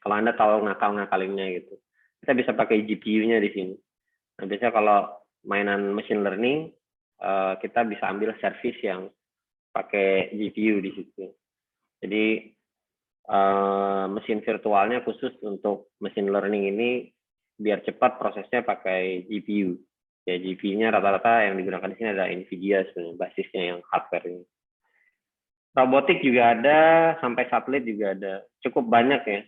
Kalau Anda tahu ngakalinnya gitu. Kita bisa pakai GPU-nya di sini. Nah, biasanya kalau mainan machine learning, kita bisa ambil service yang pakai GPU di situ. Jadi mesin virtualnya khusus untuk machine learning ini biar cepat prosesnya pakai GPU. Ya, GPU-nya rata-rata yang digunakan di sini adalah NVIDIA sebenarnya, basisnya yang hardware ini. Robotik juga ada, sampai satelit juga ada. Cukup banyak ya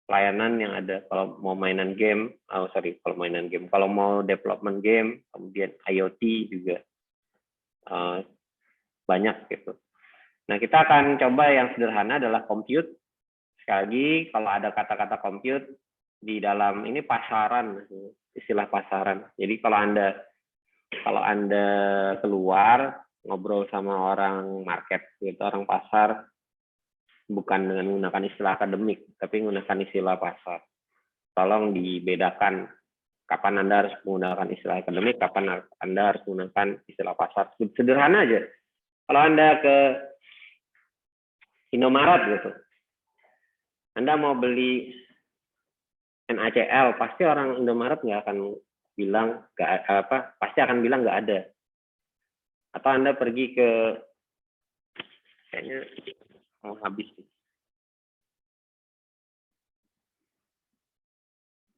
layanan yang ada. Kalau mau mainan game, kalau mau development game, kemudian IoT juga banyak gitu. Nah, kita akan coba yang sederhana adalah compute. Sekali lagi, kalau ada kata-kata compute di dalam ini pasaran, istilah pasaran. Jadi kalau Anda keluar ngobrol sama orang market, gitu, orang pasar, bukan dengan menggunakan istilah akademik, tapi menggunakan istilah pasar. Tolong dibedakan kapan Anda harus menggunakan istilah akademik, kapan Anda harus menggunakan istilah pasar. Sederhana aja. Kalau Anda ke Indomaret gitu, Anda mau beli NaCl, pasti orang Indomaret nggak akan bilang pasti akan bilang nggak ada. Atau Anda pergi ke, kayaknya mau habis.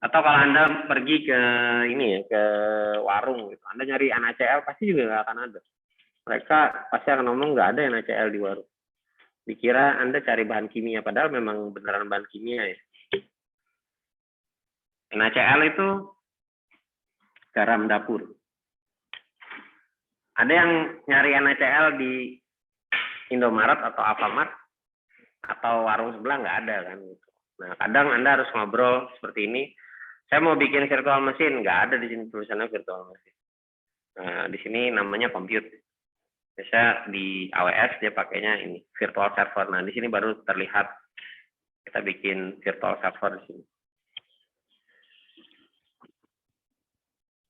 Atau kalau Anda pergi ke ini ya, ke warung gitu, Anda nyari NaCl pasti juga nggak akan ada. Mereka pasti akan ngomong nggak ada NaCl di warung. Dikira Anda cari bahan kimia, padahal memang beneran bahan kimia ya. NaCl itu garam dapur. Ada yang nyari NaCl di Indomaret atau Alfamart atau warung sebelah nggak ada kan. Nah, kadang Anda harus ngobrol seperti ini. Saya mau bikin virtual mesin, nggak ada di sini tulisannya virtual mesin. Nah, di sini namanya compute. Biasanya di AWS dia pakainya ini virtual server. Nah, di sini baru terlihat kita bikin virtual server di sini.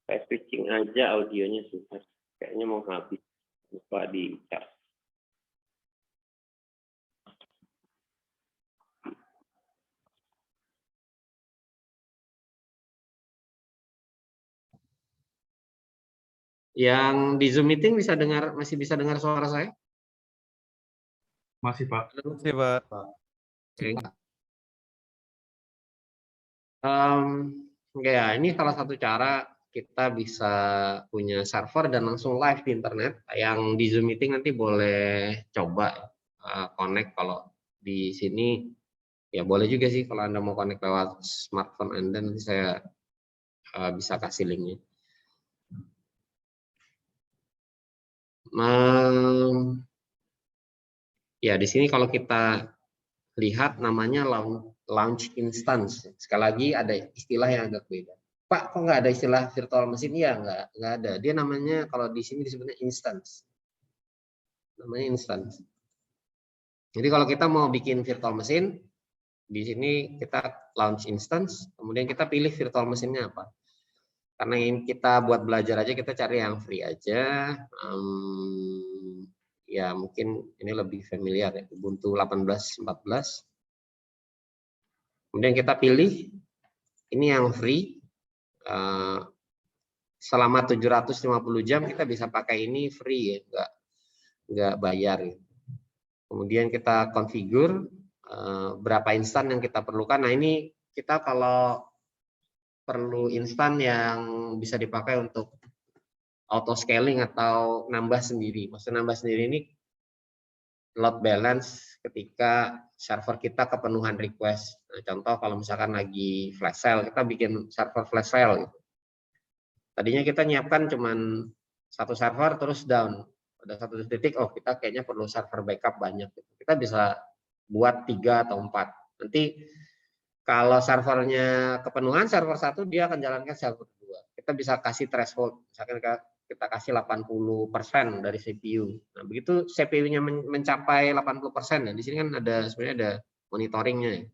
Saya switching aja audionya susah. Kayaknya mau habis. Lupa di charge. Yang di Zoom meeting masih bisa dengar suara saya? Masih, Pak. Terima kasih, Pak. Oke. Ya, ini salah satu cara kita bisa punya server dan langsung live di internet. Yang di Zoom meeting nanti boleh coba connect. Kalau di sini ya boleh juga sih kalau Anda mau connect lewat smartphone Anda, nanti saya bisa kasih linknya. Ya, di sini kalau kita lihat namanya launch instance. Sekali lagi ada istilah yang agak beda. Pak, kok nggak ada istilah virtual mesin? Iya, nggak ada. Dia namanya kalau di sini disebutnya instance. Namanya instance. Jadi kalau kita mau bikin virtual mesin, di sini kita launch instance, kemudian kita pilih virtual mesinnya apa. Karena ingin kita buat belajar aja, kita cari yang free aja. Ya mungkin ini lebih familiar ya, Ubuntu 18.14. Kemudian kita pilih ini yang free. Selama 750 jam kita bisa pakai ini free ya, nggak bayar. Kemudian kita configure berapa instan yang kita perlukan. Nah ini kita kalau perlu instan yang bisa dipakai untuk auto scaling atau nambah sendiri. Maksud nambah sendiri ini load balance ketika server kita kepenuhan request. Nah, contoh kalau misalkan lagi flash sale, kita bikin server flash sale. Gitu. Tadinya kita nyiapkan cuman satu server terus down. Pada satu titik, oh kita kayaknya perlu server backup banyak. Gitu. Kita bisa buat 3 atau 4. Nanti kalau servernya kepenuhan server 1, dia akan jalankan server 2. Kita bisa kasih threshold, misalkan kita kasih 80% dari CPU. Nah, begitu CPU-nya mencapai 80%, nah di sini kan sebenarnya ada monitoringnya. Ya.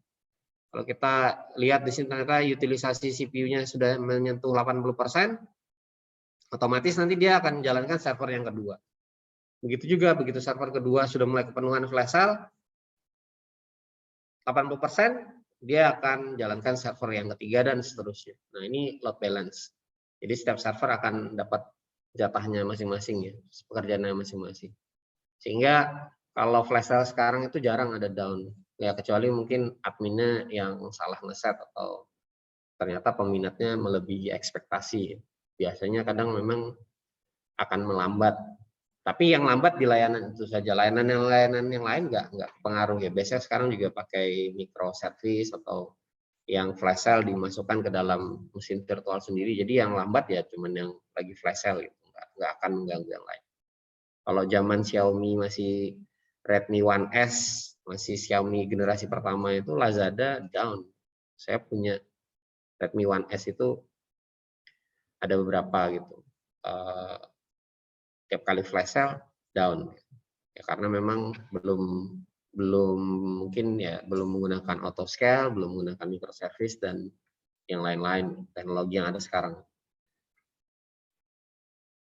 Kalau kita lihat di sini ternyata utilisasi CPU-nya sudah menyentuh 80%, otomatis nanti dia akan jalankan server yang kedua. Begitu juga, begitu server kedua sudah mulai kepenuhan flash sale, 80%, dia akan jalankan server yang ketiga dan seterusnya. Nah, ini load balance. Jadi setiap server akan dapat jatahnya masing-masing ya, pekerjaannya masing-masing. Sehingga kalau flash sale sekarang itu jarang ada down. Ya kecuali mungkin adminnya yang salah ngeset atau ternyata peminatnya melebihi ekspektasi. Biasanya kadang memang akan melambat. Tapi yang lambat di layanan itu saja. Layanan yang lain nggak pengaruh ya. Biasanya sekarang juga pakai microservice atau yang flash sale dimasukkan ke dalam mesin virtual sendiri. Jadi yang lambat ya cuman yang lagi flash sale gitu. Nggak akan mengganggu yang lain. Kalau zaman Xiaomi masih Redmi One S, masih Xiaomi generasi pertama itu Lazada down. Saya punya Redmi One S itu ada beberapa gitu. Tiap kali flash sale down ya karena memang belum mungkin ya belum menggunakan auto scale, belum menggunakan microservice dan yang lain-lain teknologi yang ada sekarang.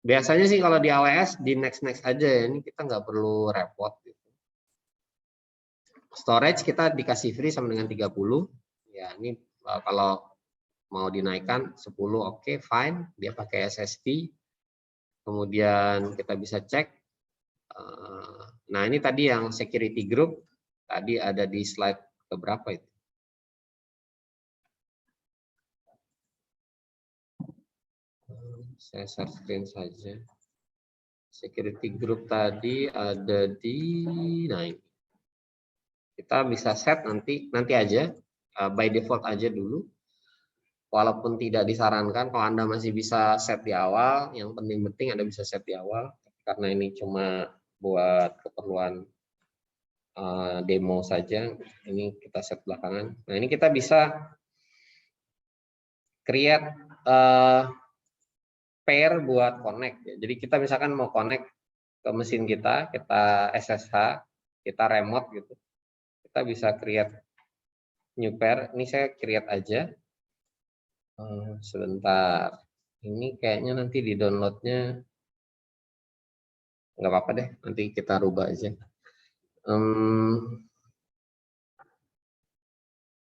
Biasanya sih kalau di AWS di next aja ya, ini kita nggak perlu repot gitu. Storage kita dikasih free sama dengan 30 ya, ini kalau mau dinaikkan 10 oke, fine, dia pakai SSD. Kemudian kita bisa cek. Nah ini tadi yang security group, tadi ada di slide keberapa itu? Saya share screen saja. Security group tadi ada di, nah ini. Kita bisa set nanti aja, by default aja dulu. Walaupun tidak disarankan, kalau Anda masih bisa set di awal, yang penting Anda bisa set di awal, karena ini cuma buat keperluan demo saja, ini kita set belakangan. Nah ini kita bisa create pair buat connect. Jadi kita misalkan mau connect ke mesin kita SSH, kita remote gitu, kita bisa create new pair. Ini saya create aja. Sebentar, ini kayaknya nanti di downloadnya nggak apa-apa deh, nanti kita rubah aja.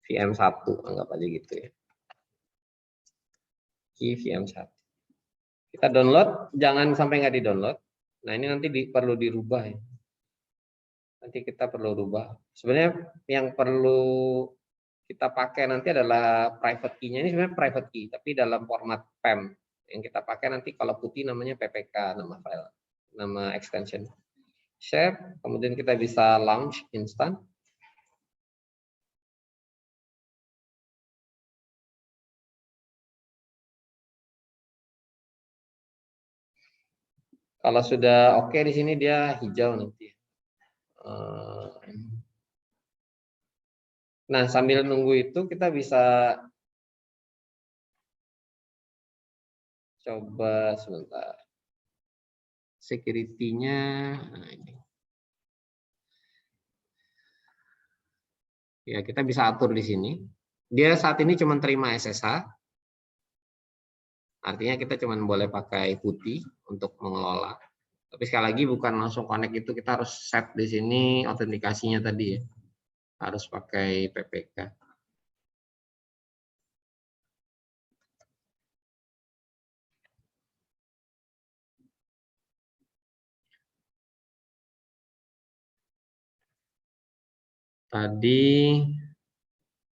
VM1 anggap aja gitu ya. VM1. Kita download, jangan sampai nggak di-download. Nah ini nanti perlu dirubah ya. Nanti kita perlu rubah. Sebenarnya yang perlu kita pakai nanti adalah private key-nya. Ini sebenarnya private key, tapi dalam format PEM. Yang kita pakai nanti kalau putih namanya PPK, nama file, nama extension. Share, kemudian kita bisa launch instant. Kalau sudah oke di sini dia hijau nanti. Nah, sambil nunggu itu kita bisa coba sebentar. Security-nya, nah ini. Ya, kita bisa atur di sini. Dia saat ini cuma terima SSH. Artinya kita cuma boleh pakai putih untuk mengelola. Tapi sekali lagi bukan langsung connect itu, kita harus set di sini autentikasinya tadi ya. Harus pakai PPK. Tadi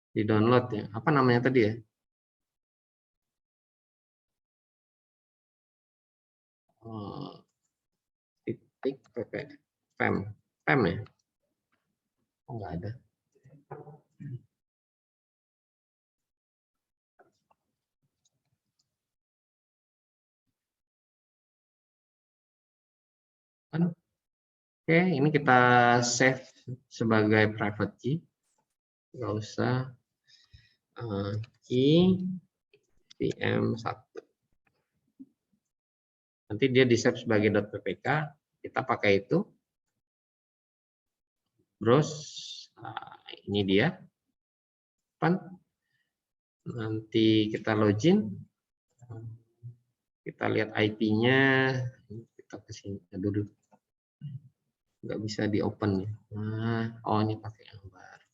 di download ya. Apa namanya tadi ya? Titik pp pem pem ya? Oh, nggak ada. Oke, ini kita save sebagai private key. Nggak usah key VM1. Nanti dia di save sebagai .ppk, kita pakai itu. Browse, ini dia. Nanti kita login. Kita lihat IP-nya. Kita ke sini dulu. Nggak bisa di open. Nah, oh ini pakai yang baru.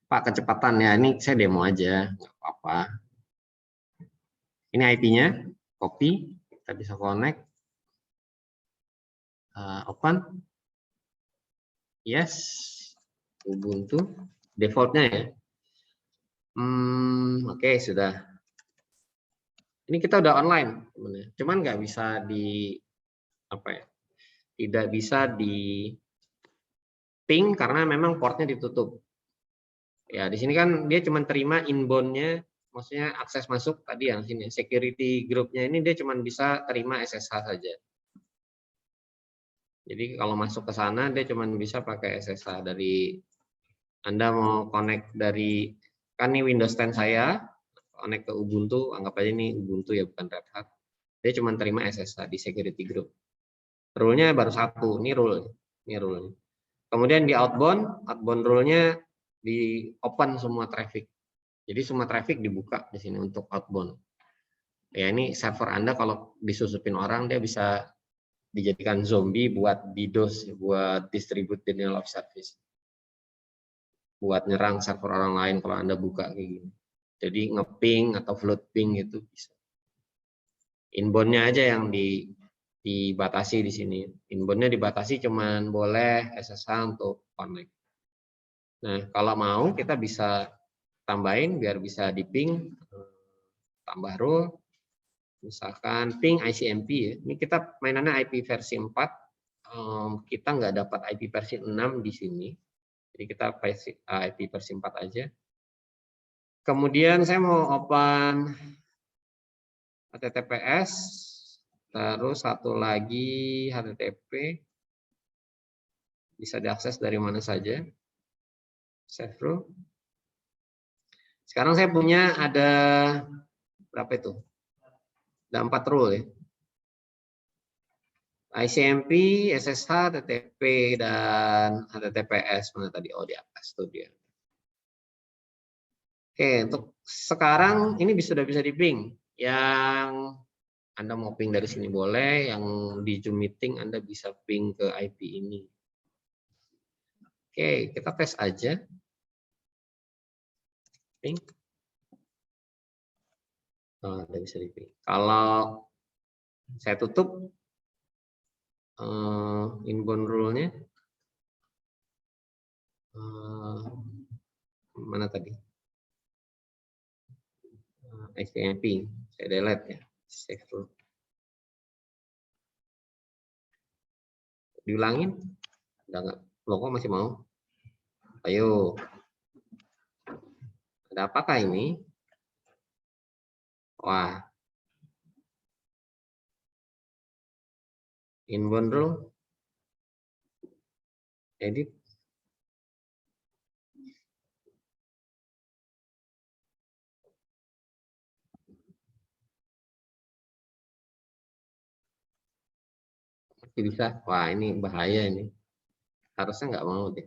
Pak, kecepatan ya. Ini saya demo aja, nggak apa-apa. Ini IP-nya, copy. Kita bisa connect. Open. Yes. Ubuntu. Defaultnya ya. Oke, sudah. Ini kita udah online, teman-teman. Cuman nggak bisa di apa ya? Tidak bisa di ping karena memang portnya ditutup. Ya, di sini kan dia cuma terima inbound-nya, maksudnya akses masuk tadi yang sini security group-nya ini dia cuma bisa terima SSH saja. Jadi kalau masuk ke sana dia cuma bisa pakai SSH. Dari Anda mau connect dari kan ini Windows 10 saya, connect ke Ubuntu, anggap aja ini Ubuntu ya bukan Red Hat. Dia cuma terima SSH di security group. Rule-nya baru satu, ini rule. Ini rule. Kemudian di outbound rule-nya di open semua traffic. Jadi semua traffic dibuka di sini untuk outbound. Ya ini server Anda kalau disusupin orang dia bisa dijadikan zombie buat DDoS, buat distribute denial of service. Buat nyerang server orang lain kalau Anda buka kayak gini. Jadi ngeping atau float ping itu bisa. Inbound-nya aja yang dibatasi di sini. Inbound-nya dibatasi cuman boleh SSH untuk connect. Nah, kalau mau kita bisa tambahin biar bisa di ping, tambah rule, misalkan ping ICMP ya. Ini kita mainannya IP versi 4, kita nggak dapat IP versi 6 di sini. Jadi kita IP versi 4 aja. Kemudian saya mau open HTTPS, terus satu lagi HTTP, bisa diakses dari mana saja. Save rule. Sekarang saya punya ada berapa itu? Ada 4 rule ya. ICMP, SSH, HTTP, dan HTTPS. Mana tadi? Oh, di atas tuh dia. Oke, untuk sekarang ini sudah bisa di ping. Yang Anda mau ping dari sini boleh, yang di Zoom meeting Anda bisa ping ke IP ini. Oke, kita tes aja. Ping. Oh, ada bisa di ping. Kalau saya tutup inbound rule-nya, mana tadi? ICMP, saya delete ya. Save rule. Diulangin? Udah nggak? Loh, kok masih mau? Ayo. Ada apakah ini? Wah. Inbound rule. Edit. Masih bisa. Wah, ini bahaya ini. Harusnya nggak mau deh.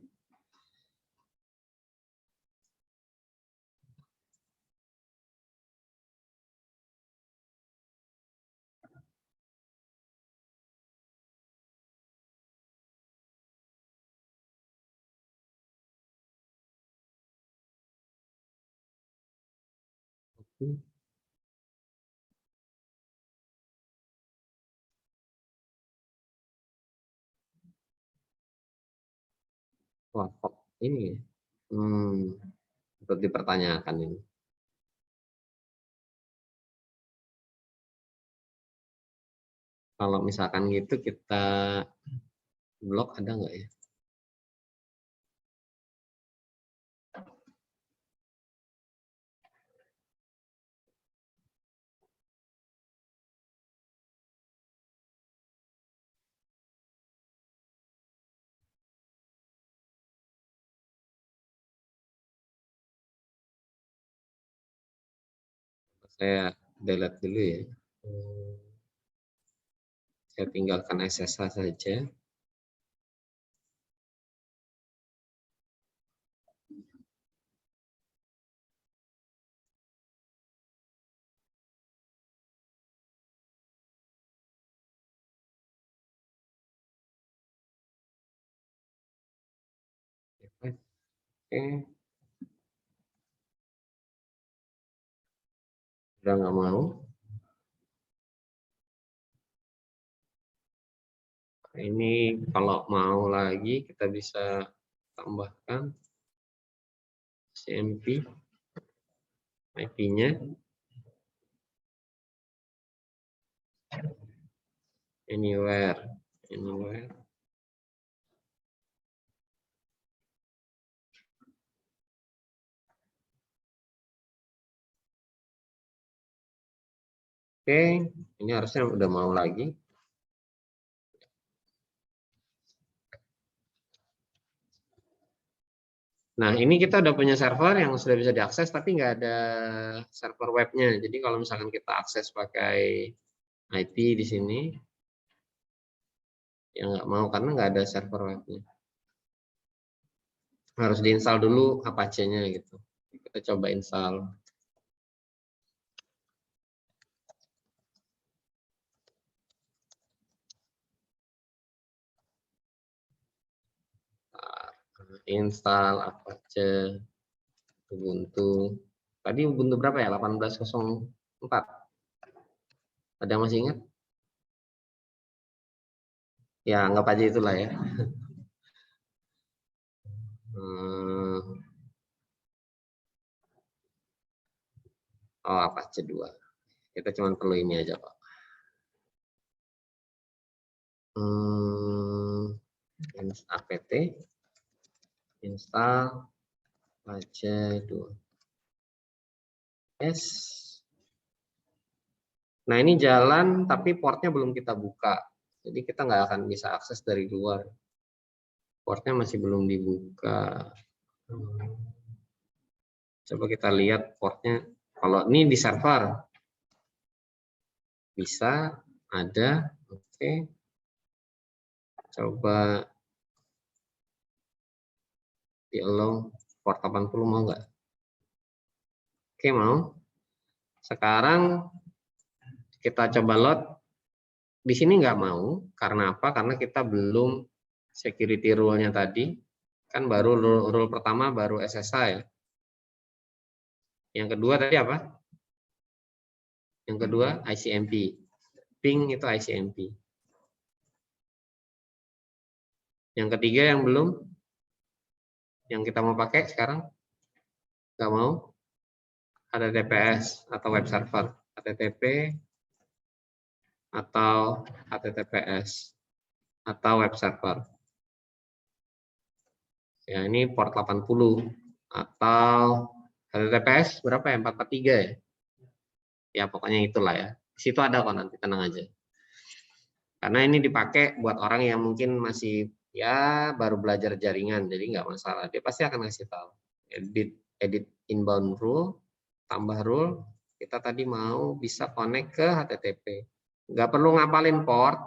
Wah, kok ini ya? Untuk dipertanyakan ini. Kalau misalkan gitu kita blok ada nggak ya? Saya delete dulu ya. Saya tinggalkan SSH saja. Oke. Udah nggak mau. Ini kalau mau lagi kita bisa tambahkan CMP IP-nya. Anywhere. Oke, ini harusnya udah mau lagi. Nah, ini kita udah punya server yang sudah bisa diakses, tapi nggak ada server webnya. Jadi kalau misalkan kita akses pakai IP di sini, ya nggak mau karena nggak ada server webnya. Harus diinstal dulu Apache-nya gitu. Kita coba install. Install Apache Ubuntu. Tadi Ubuntu berapa ya? 18.04. Ada yang masih ingat? Ya, anggap aja itulah ya. Oh, Apache 2. Kita cuma perlu ini aja, Pak. apt install Apache 2. Yes. Nah, ini jalan tapi portnya belum kita buka. Jadi kita nggak akan bisa akses dari luar. Portnya masih belum dibuka. Coba kita lihat portnya. Kalau ini di server. Bisa, ada. Oke. Coba di allow port 80 mau nggak? Oke, mau. Sekarang kita coba load. Di sini nggak mau. Karena apa? Karena kita belum security rule-nya tadi. Kan baru rule pertama baru SSH ya. Yang kedua tadi apa? Yang kedua ICMP. Ping itu ICMP. Yang ketiga yang belum, yang kita mau pakai sekarang, nggak mau, HTTPS atau web server, HTTP atau HTTPS atau web server. Ya ini port 80 atau HTTPS berapa ya? 443 ya? Ya pokoknya itulah ya. Di situ ada kok nanti, tenang aja. Karena ini dipakai buat orang yang mungkin masih ya baru belajar jaringan, jadi nggak masalah. Dia pasti akan ngasih tahu. Edit inbound rule, tambah rule. Kita tadi mau bisa connect ke HTTP. Nggak perlu ngapalin port,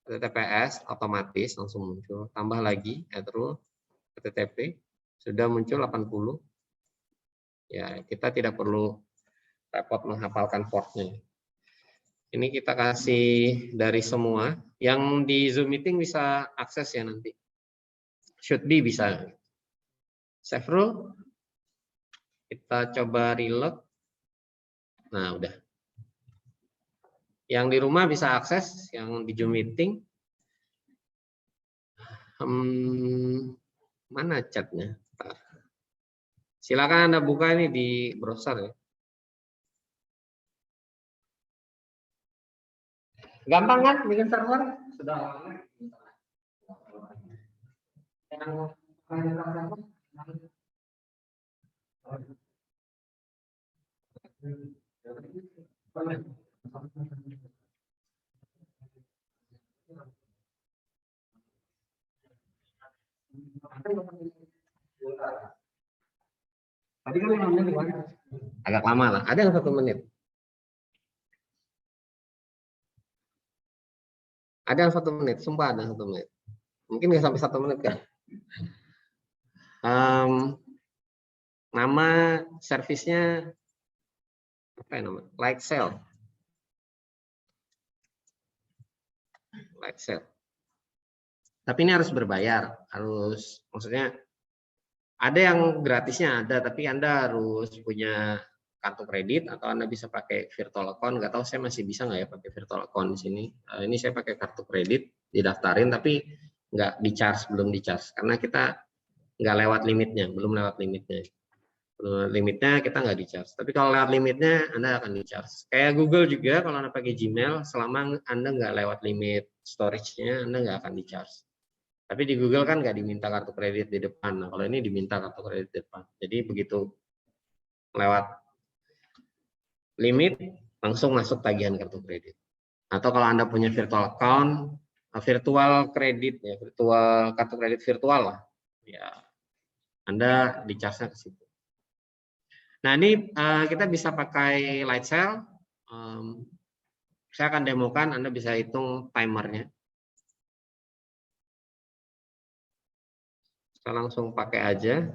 HTTPS otomatis langsung muncul. Tambah lagi add rule HTTP sudah muncul 80. Ya kita tidak perlu repot menghafalkan portnya. Ini kita kasih dari semua. Yang di Zoom meeting bisa akses ya nanti. Should be bisa. Save rule. Kita coba reload. Nah, udah. Yang di rumah bisa akses, yang di Zoom meeting. Mana chatnya? Silakan Anda buka ini di browser ya. Gampang kan bikin server? Sudah lama. Tadi kan 5 menit agak lama lah. Ada yang 1 menit. Ada yang 1 menit, sumpah ada 1 menit. Mungkin nggak sampai 1 menit kan. Nama servisnya apa ya nama? Light Cell. Light Cell. Tapi ini harus berbayar, harus maksudnya ada yang gratisnya ada, tapi Anda harus punya kartu kredit atau Anda bisa pakai virtual account. Nggak tahu saya masih bisa nggak ya pakai virtual account di sini. Ini saya pakai kartu kredit, didaftarin tapi nggak di-charge, belum di-charge karena kita nggak lewat limitnya, belum lewat limitnya. Limitnya kita nggak di-charge. Tapi kalau lewat limitnya Anda akan di-charge. Kayak Google juga kalau Anda pakai Gmail, selama Anda nggak lewat limit storage-nya, Anda nggak akan di-charge. Tapi di Google kan nggak diminta kartu kredit di depan. Nah, kalau ini diminta kartu kredit di depan. Jadi begitu lewat limit, langsung masuk tagihan kartu kredit. Atau kalau Anda punya virtual account, virtual kredit, ya, virtual kartu kredit virtual lah, ya Anda di-charge-nya ke situ. Nah, ini kita bisa pakai Light Cell. Saya akan demokan, Anda bisa hitung timernya. Kita langsung pakai aja.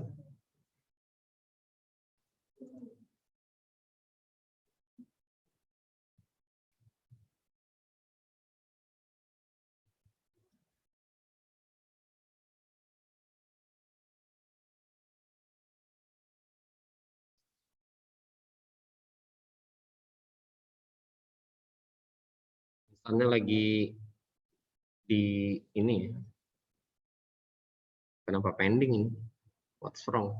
Misalnya lagi di ini ya. Kenapa pending ini? What's wrong?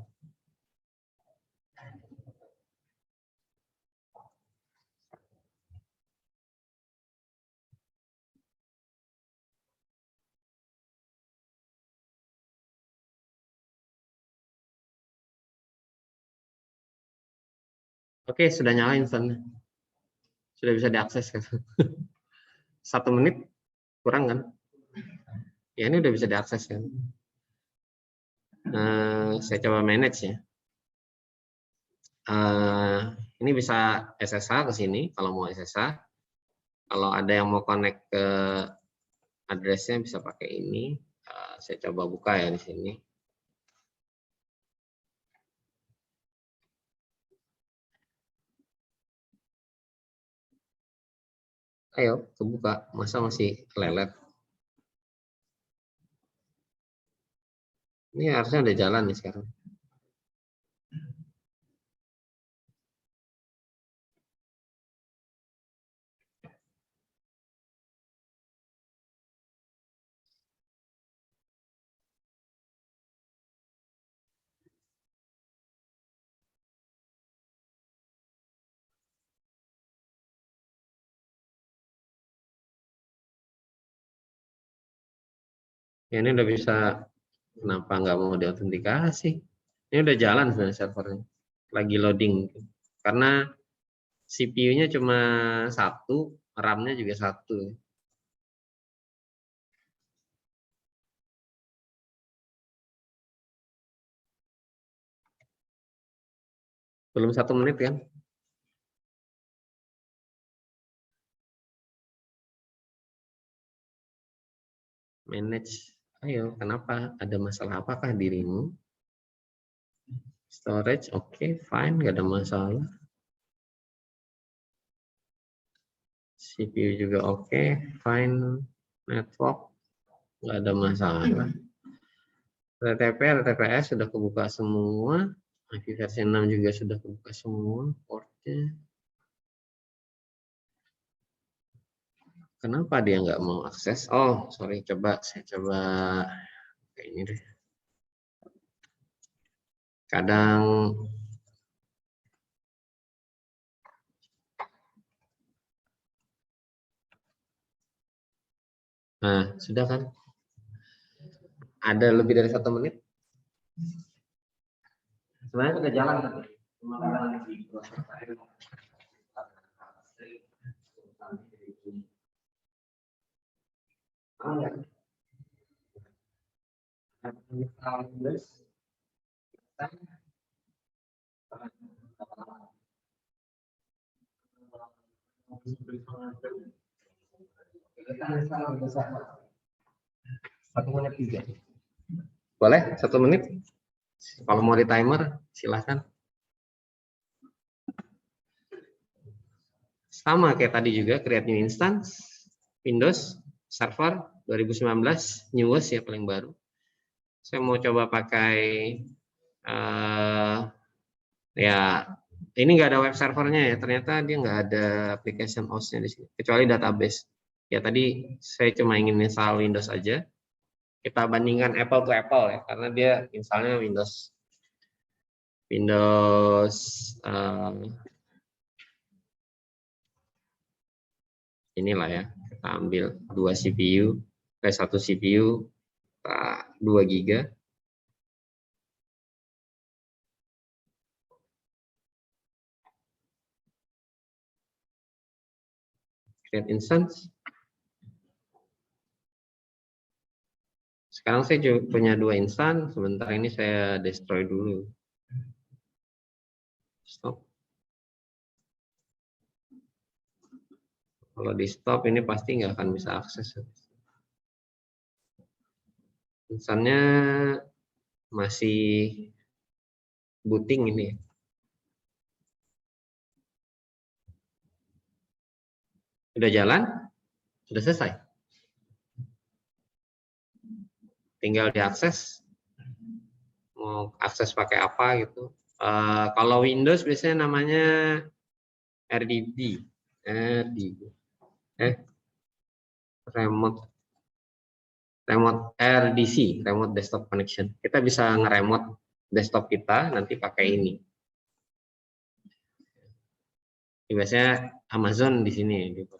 Oke, sudah nyala instannya. Sudah bisa diakses kan? 1 menit kurang kan? Ya ini udah bisa diakses kan? Saya coba manage ya. Ini bisa SSH ke sini kalau mau SSH. Kalau ada yang mau connect ke addressnya bisa pakai ini. Saya coba buka ya di sini. Ayo, kebuka. Masa masih lelet? Ini harusnya udah jalan nih sekarang. Ya, ini udah bisa. Kenapa nggak mau diautentikasi? Ini udah jalan sebenarnya servernya. Lagi loading. Karena CPU-nya cuma 1, RAM-nya juga 1. Belum 1 menit kan? Manage. Ayo, kenapa? Ada masalah apakah dirimu? Storage, oke, fine, nggak ada masalah. CPU juga oke, fine. Network, nggak ada masalah. RTP, RTPS sudah kebuka semua. IP versi 6 juga sudah kebuka semua portnya. Kenapa dia nggak mau akses? Oh, sorry, saya coba kayak ini deh. Kadang nah, sudah kan? Ada lebih dari 1 menit? Sebenarnya sudah jalan tadi. Cuma kadang di proses saya. Satu menit 3. Boleh 1 menit? Kalau mau di timer silahkan. Sama kayak tadi juga, create new instance, Windows Server 2019, newest ya paling baru. Saya mau coba pakai ya ini nggak ada web servernya ya, ternyata dia nggak ada application host-nya di sini, kecuali database. Ya tadi saya cuma ingin install Windows aja. Kita bandingkan apple to apple ya, karena dia installnya Windows inilah ya, kita ambil 2 CPU, 1 CPU, 2 GB. Create instance. Sekarang saya juga punya 2 instance, sebentar ini saya destroy dulu. Stop. Kalau di stop ini pasti nggak akan bisa akses. Instannya masih booting ini. Udah jalan? Sudah selesai? Tinggal diakses. Mau akses pakai apa gitu. Kalau Windows biasanya namanya RDB. Remote RDC, Remote Desktop Connection. Kita bisa nge-remote desktop kita nanti pakai ini. Biasanya Amazon di sini gitu.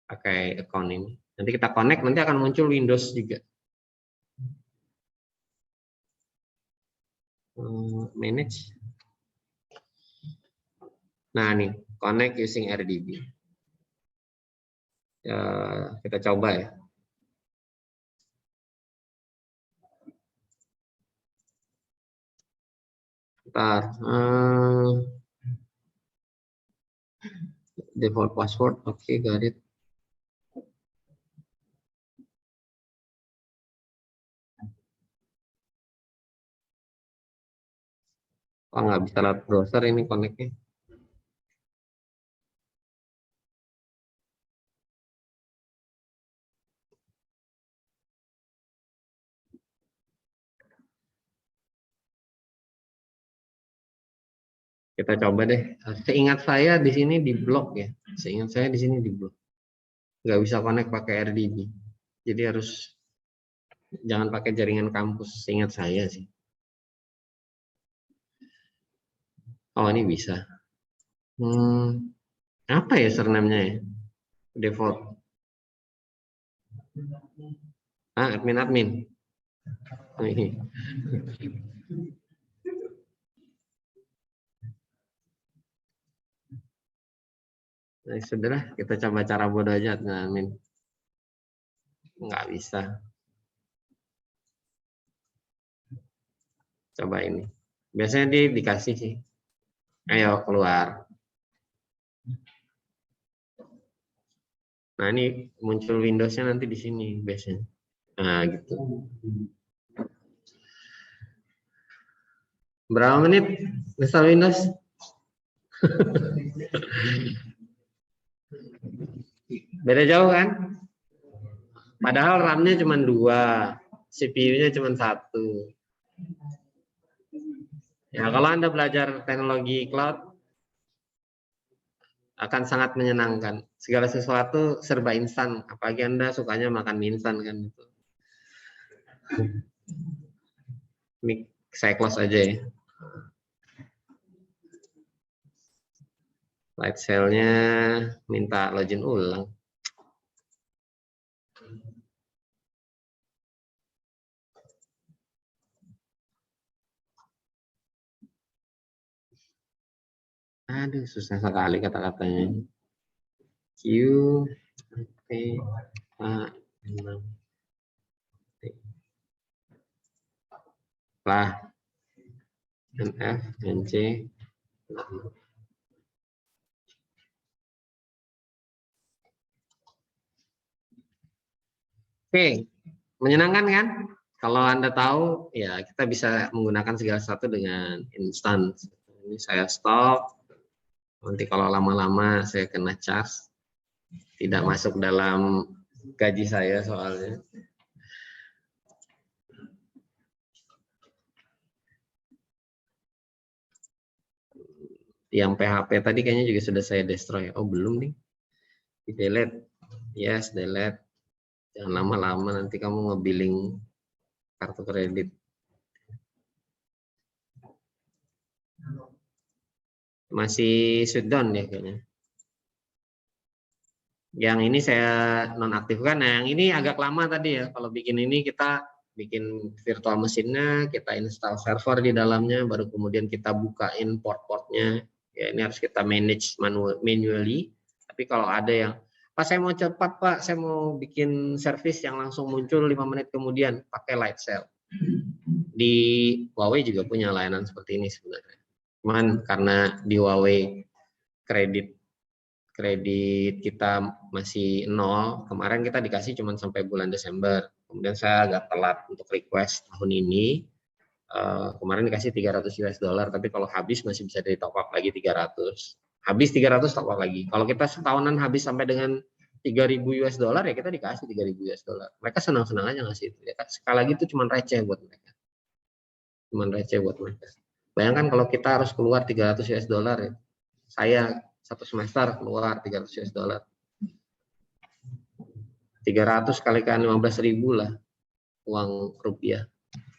Pakai account ini. Nanti kita connect, nanti akan muncul Windows juga. Manage. Nah nih, connect using RDB. Kita coba ya. Bentar. Default password, oke, got it. Oh, nggak bisa lewat browser ini connect-nya. Kita coba deh. Seingat saya di sini di blok ya. Seingat saya di sini di blok. Nggak bisa connect pakai RDB. Jadi harus jangan pakai jaringan kampus. Seingat saya sih. Oh ini bisa. Apa ya username-nya ya? Default. Admin. Oh, ini. Nah, sudah, kita coba cara bodoh aja admin. Nggak bisa. Coba ini. Biasanya dikasih sih. Ayo keluar. Nah ini muncul Windows-nya nanti di sini biasanya. Nah gitu. Berapa menit install Windows? Beda jauh kan? Padahal RAM-nya cuma 2, CPU-nya cuma 1. Ya kalau Anda belajar teknologi cloud akan sangat menyenangkan. Segala sesuatu serba instan, apalagi Anda sukanya makan mie instan kan itu. Saya close aja ya. Light cell-nya minta login ulang. Aduh, susah sekali kata-katanya. Q, P, A, 6. Lah, NF, NC, 6. Oke, menyenangkan kan? Kalau Anda tahu, ya kita bisa menggunakan segala sesuatu dengan instan. Ini saya stop. Nanti kalau lama-lama saya kena charge. Tidak masuk dalam gaji saya soalnya. Yang PHP tadi kayaknya juga sudah saya destroy. Oh, belum nih. Di delete. Yes, delete. Jangan lama-lama nanti kamu nge-billing kartu kredit. Masih shutdown ya kayaknya. Yang ini saya nonaktifkan. Nah, yang ini agak lama tadi ya. Kalau bikin ini kita bikin virtual mesinnya, kita install server di dalamnya, baru kemudian kita bukain port-portnya. Ya, ini harus kita manage manually. Tapi kalau ada yang, Pak saya mau cepat Pak, saya mau bikin service yang langsung muncul 5 menit kemudian, pakai light cell. Di Huawei juga punya layanan seperti ini sebenarnya. Cuman karena di Huawei kredit kita masih 0, kemarin kita dikasih cuma sampai bulan Desember, kemudian saya agak telat untuk request tahun ini, kemarin dikasih 300 US dollar, tapi kalau habis masih bisa di top up lagi 300, habis 300 top up lagi. Kalau kita setahunan habis sampai dengan 3.000 US dollar ya kita dikasih 3.000 US dollar, mereka senang-senang aja ngasih itu ya. Sekali lagi itu cuma receh buat mereka, Bayangkan kalau kita harus keluar 300 US dollar ya, saya satu semester keluar 300 US dollar. 300 kalikan 15.000 lah uang rupiah.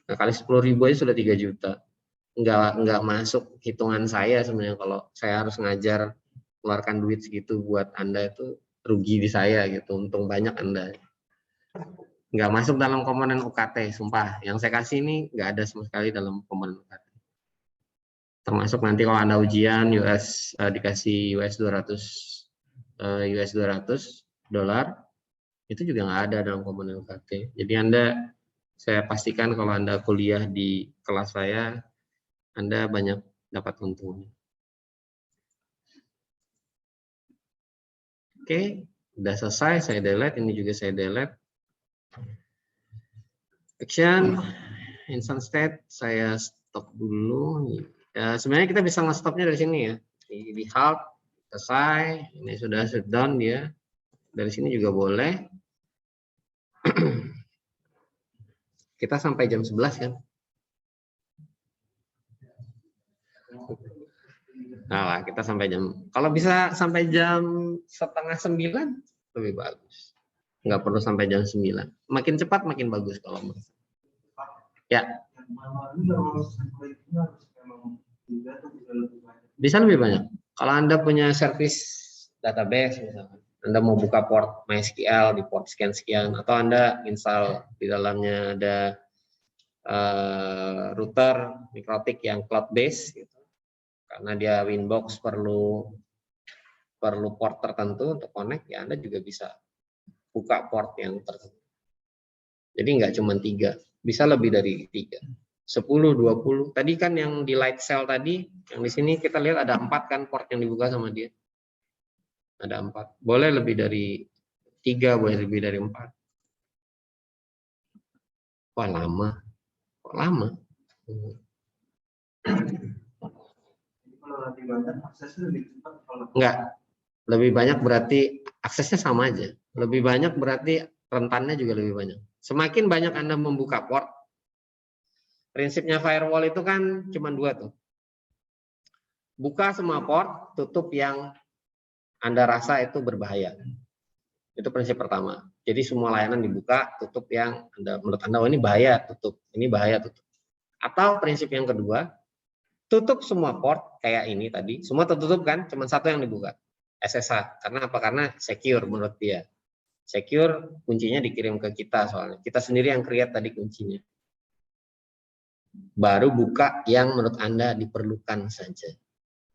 Nah, kali 10.000 aja sudah 3 juta. Enggak masuk hitungan saya sebenarnya kalau saya harus ngajar keluarkan duit segitu buat Anda itu rugi di saya gitu. Untung banyak Anda. Enggak masuk dalam komponen UKT, sumpah. Yang saya kasih ini enggak ada sama sekali dalam komponen UKT. Termasuk nanti kalau Anda ujian dikasih US 200 dolar, itu juga nggak ada dalam komponen UKT. Jadi saya pastikan kalau Anda kuliah di kelas saya, Anda banyak dapat untungnya. Oke, udah selesai, saya delete, ini juga saya delete. Action, instant state, saya stop dulu. Ya, sebenarnya kita bisa nge-stopnya dari sini ya. Di halt, selesai, ini sudah shutdown dia. Dari sini juga boleh. Kita sampai jam 11 kan? Nah, kita sampai jam, kalau bisa sampai jam 8:30 lebih bagus. Nggak perlu sampai jam 9. Makin cepat makin bagus kalau menurut. Ya. Bisa lebih banyak. Kalau Anda punya service database, misalkan, Anda mau buka port MySQL di port sekian-sekian, atau Anda install di dalamnya ada router mikrotik yang cloud base, gitu. Karena dia Winbox perlu port tertentu untuk connect, ya Anda juga bisa buka port yang tertentu. Jadi nggak cuma 3, bisa lebih dari 3. 10, 20. Tadi kan yang di light cell tadi, yang di sini kita lihat ada 4 kan port yang dibuka sama dia. Ada 4. Boleh lebih dari 3, boleh lebih dari 4. Wah, lama. Kok lama? Enggak. Lebih banyak berarti aksesnya sama aja. Lebih banyak berarti rentannya juga lebih banyak. Semakin banyak Anda membuka port, prinsipnya firewall itu kan cuma 2 tuh. Buka semua port, tutup yang Anda rasa itu berbahaya. Itu prinsip pertama. Jadi semua layanan dibuka, tutup yang menurut Anda, oh ini bahaya, tutup. Ini bahaya, tutup. Atau prinsip yang kedua, tutup semua port kayak ini tadi, semua tertutup kan, cuma satu yang dibuka, SSH. Karena apa? Karena secure menurut dia. Secure kuncinya dikirim ke kita soalnya. Kita sendiri yang create tadi kuncinya. Baru buka yang menurut Anda diperlukan saja.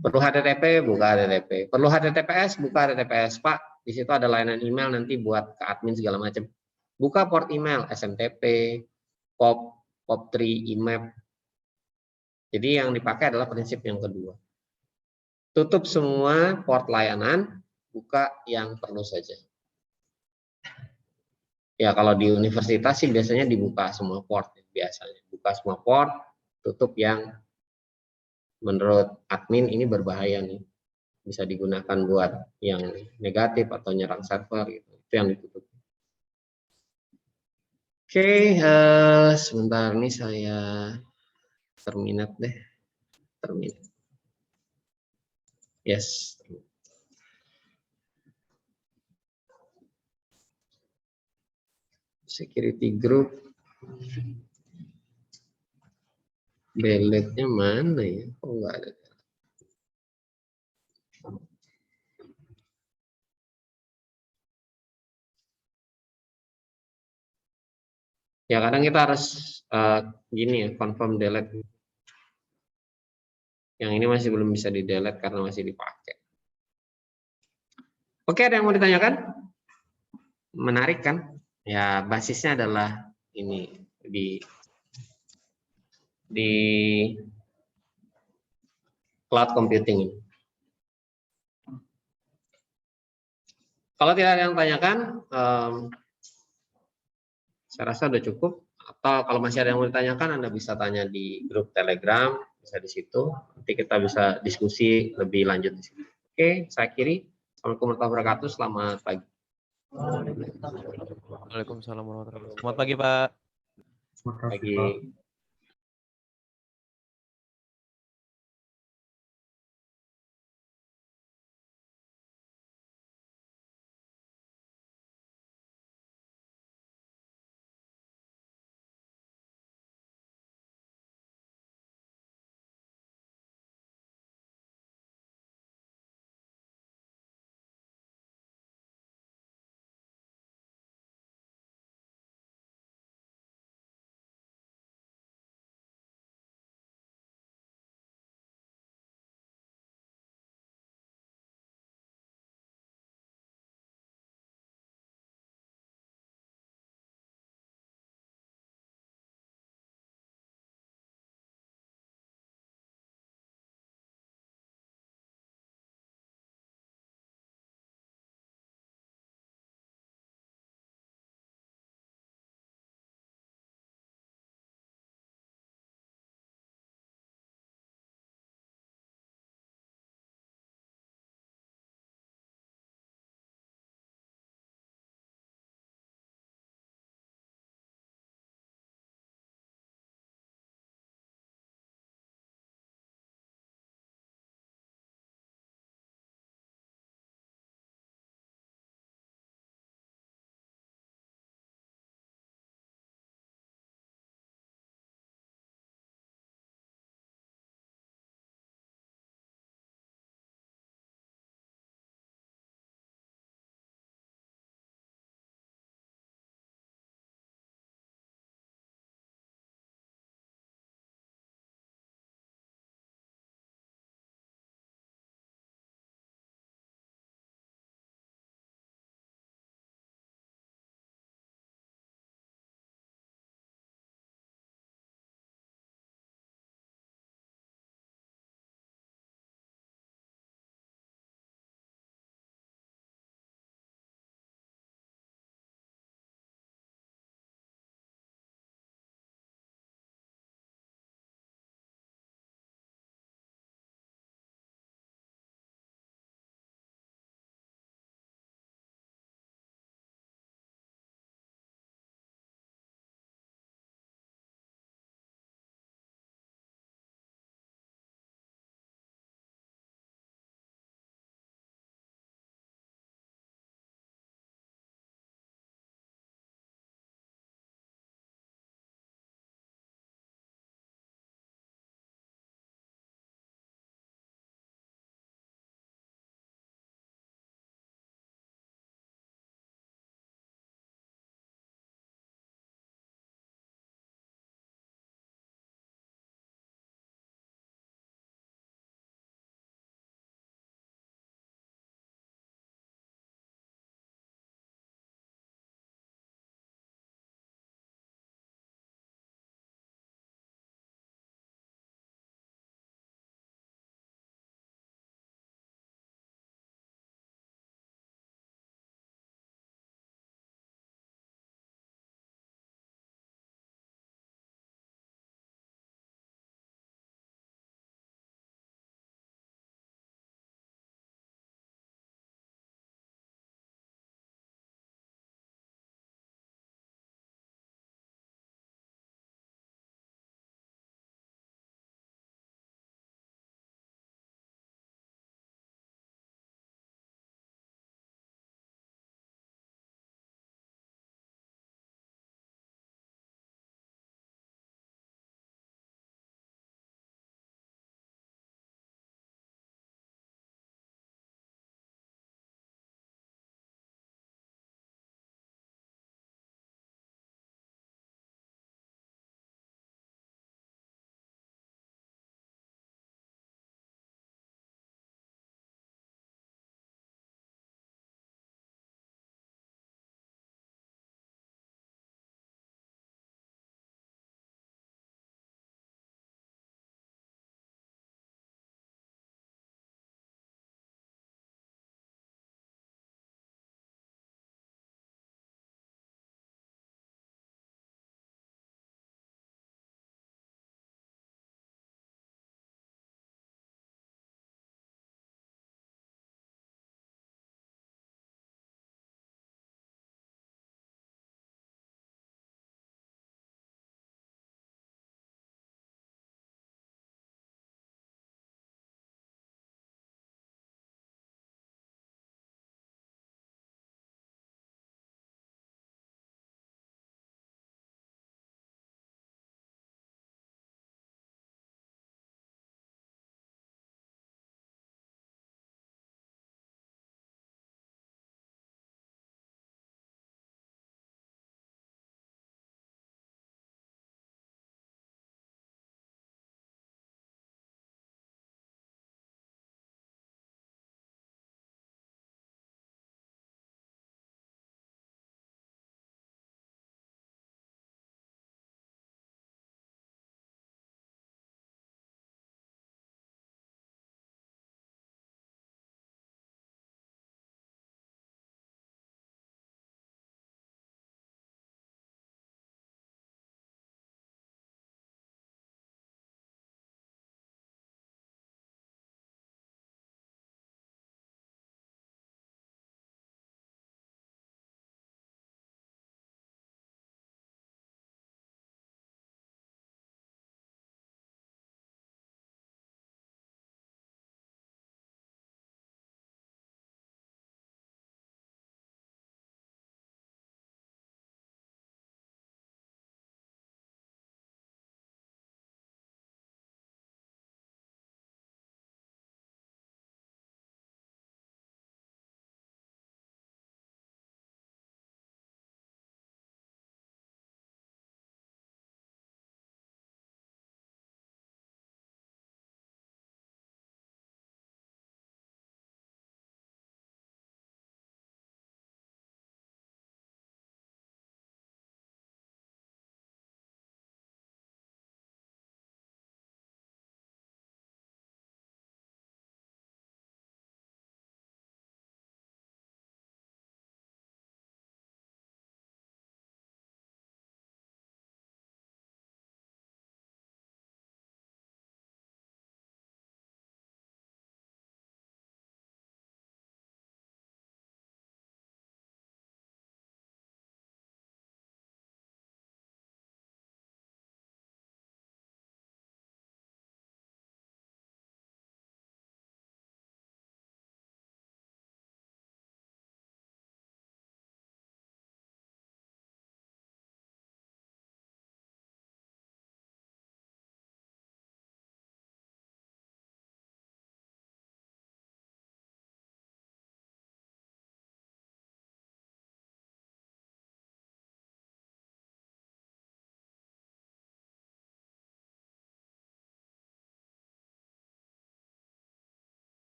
Perlu HTTP, buka HTTP. Perlu HTTPS, buka HTTPS. Pak, di situ ada layanan email nanti buat ke admin segala macam. Buka port email, SMTP, POP, POP3, IMAP. Jadi yang dipakai adalah prinsip yang kedua. Tutup semua port layanan, buka yang perlu saja. Ya kalau di universitas sih biasanya dibuka semua port biasanya. Buka semua port, tutup yang menurut admin ini berbahaya nih. Bisa digunakan buat yang negatif atau nyerang server gitu. Itu yang ditutup. Oke, sebentar nih saya terminate deh. Terminate. Yes. Security group. Delete-nya mana ya? Kok nggak ada? Ya kadang kita harus gini ya, confirm delete. Yang ini masih belum bisa di delete karena masih dipakai. Oke, ada yang mau ditanyakan? Menarik kan? Ya basisnya adalah ini di cloud computing ini. Kalau tidak ada yang tanyakan, saya rasa sudah cukup. Atau kalau masih ada yang mau ditanyakan, Anda bisa tanya di grup Telegram, bisa di situ. Nanti kita bisa diskusi lebih lanjut di situ. Oke, saya akhiri. Assalamualaikum warahmatullahi wabarakatuh. Selamat pagi. Waalaikumsalam warahmatullahi wabarakatuh. Selamat pagi, Pak. Terima kasih, Pagi. Pak.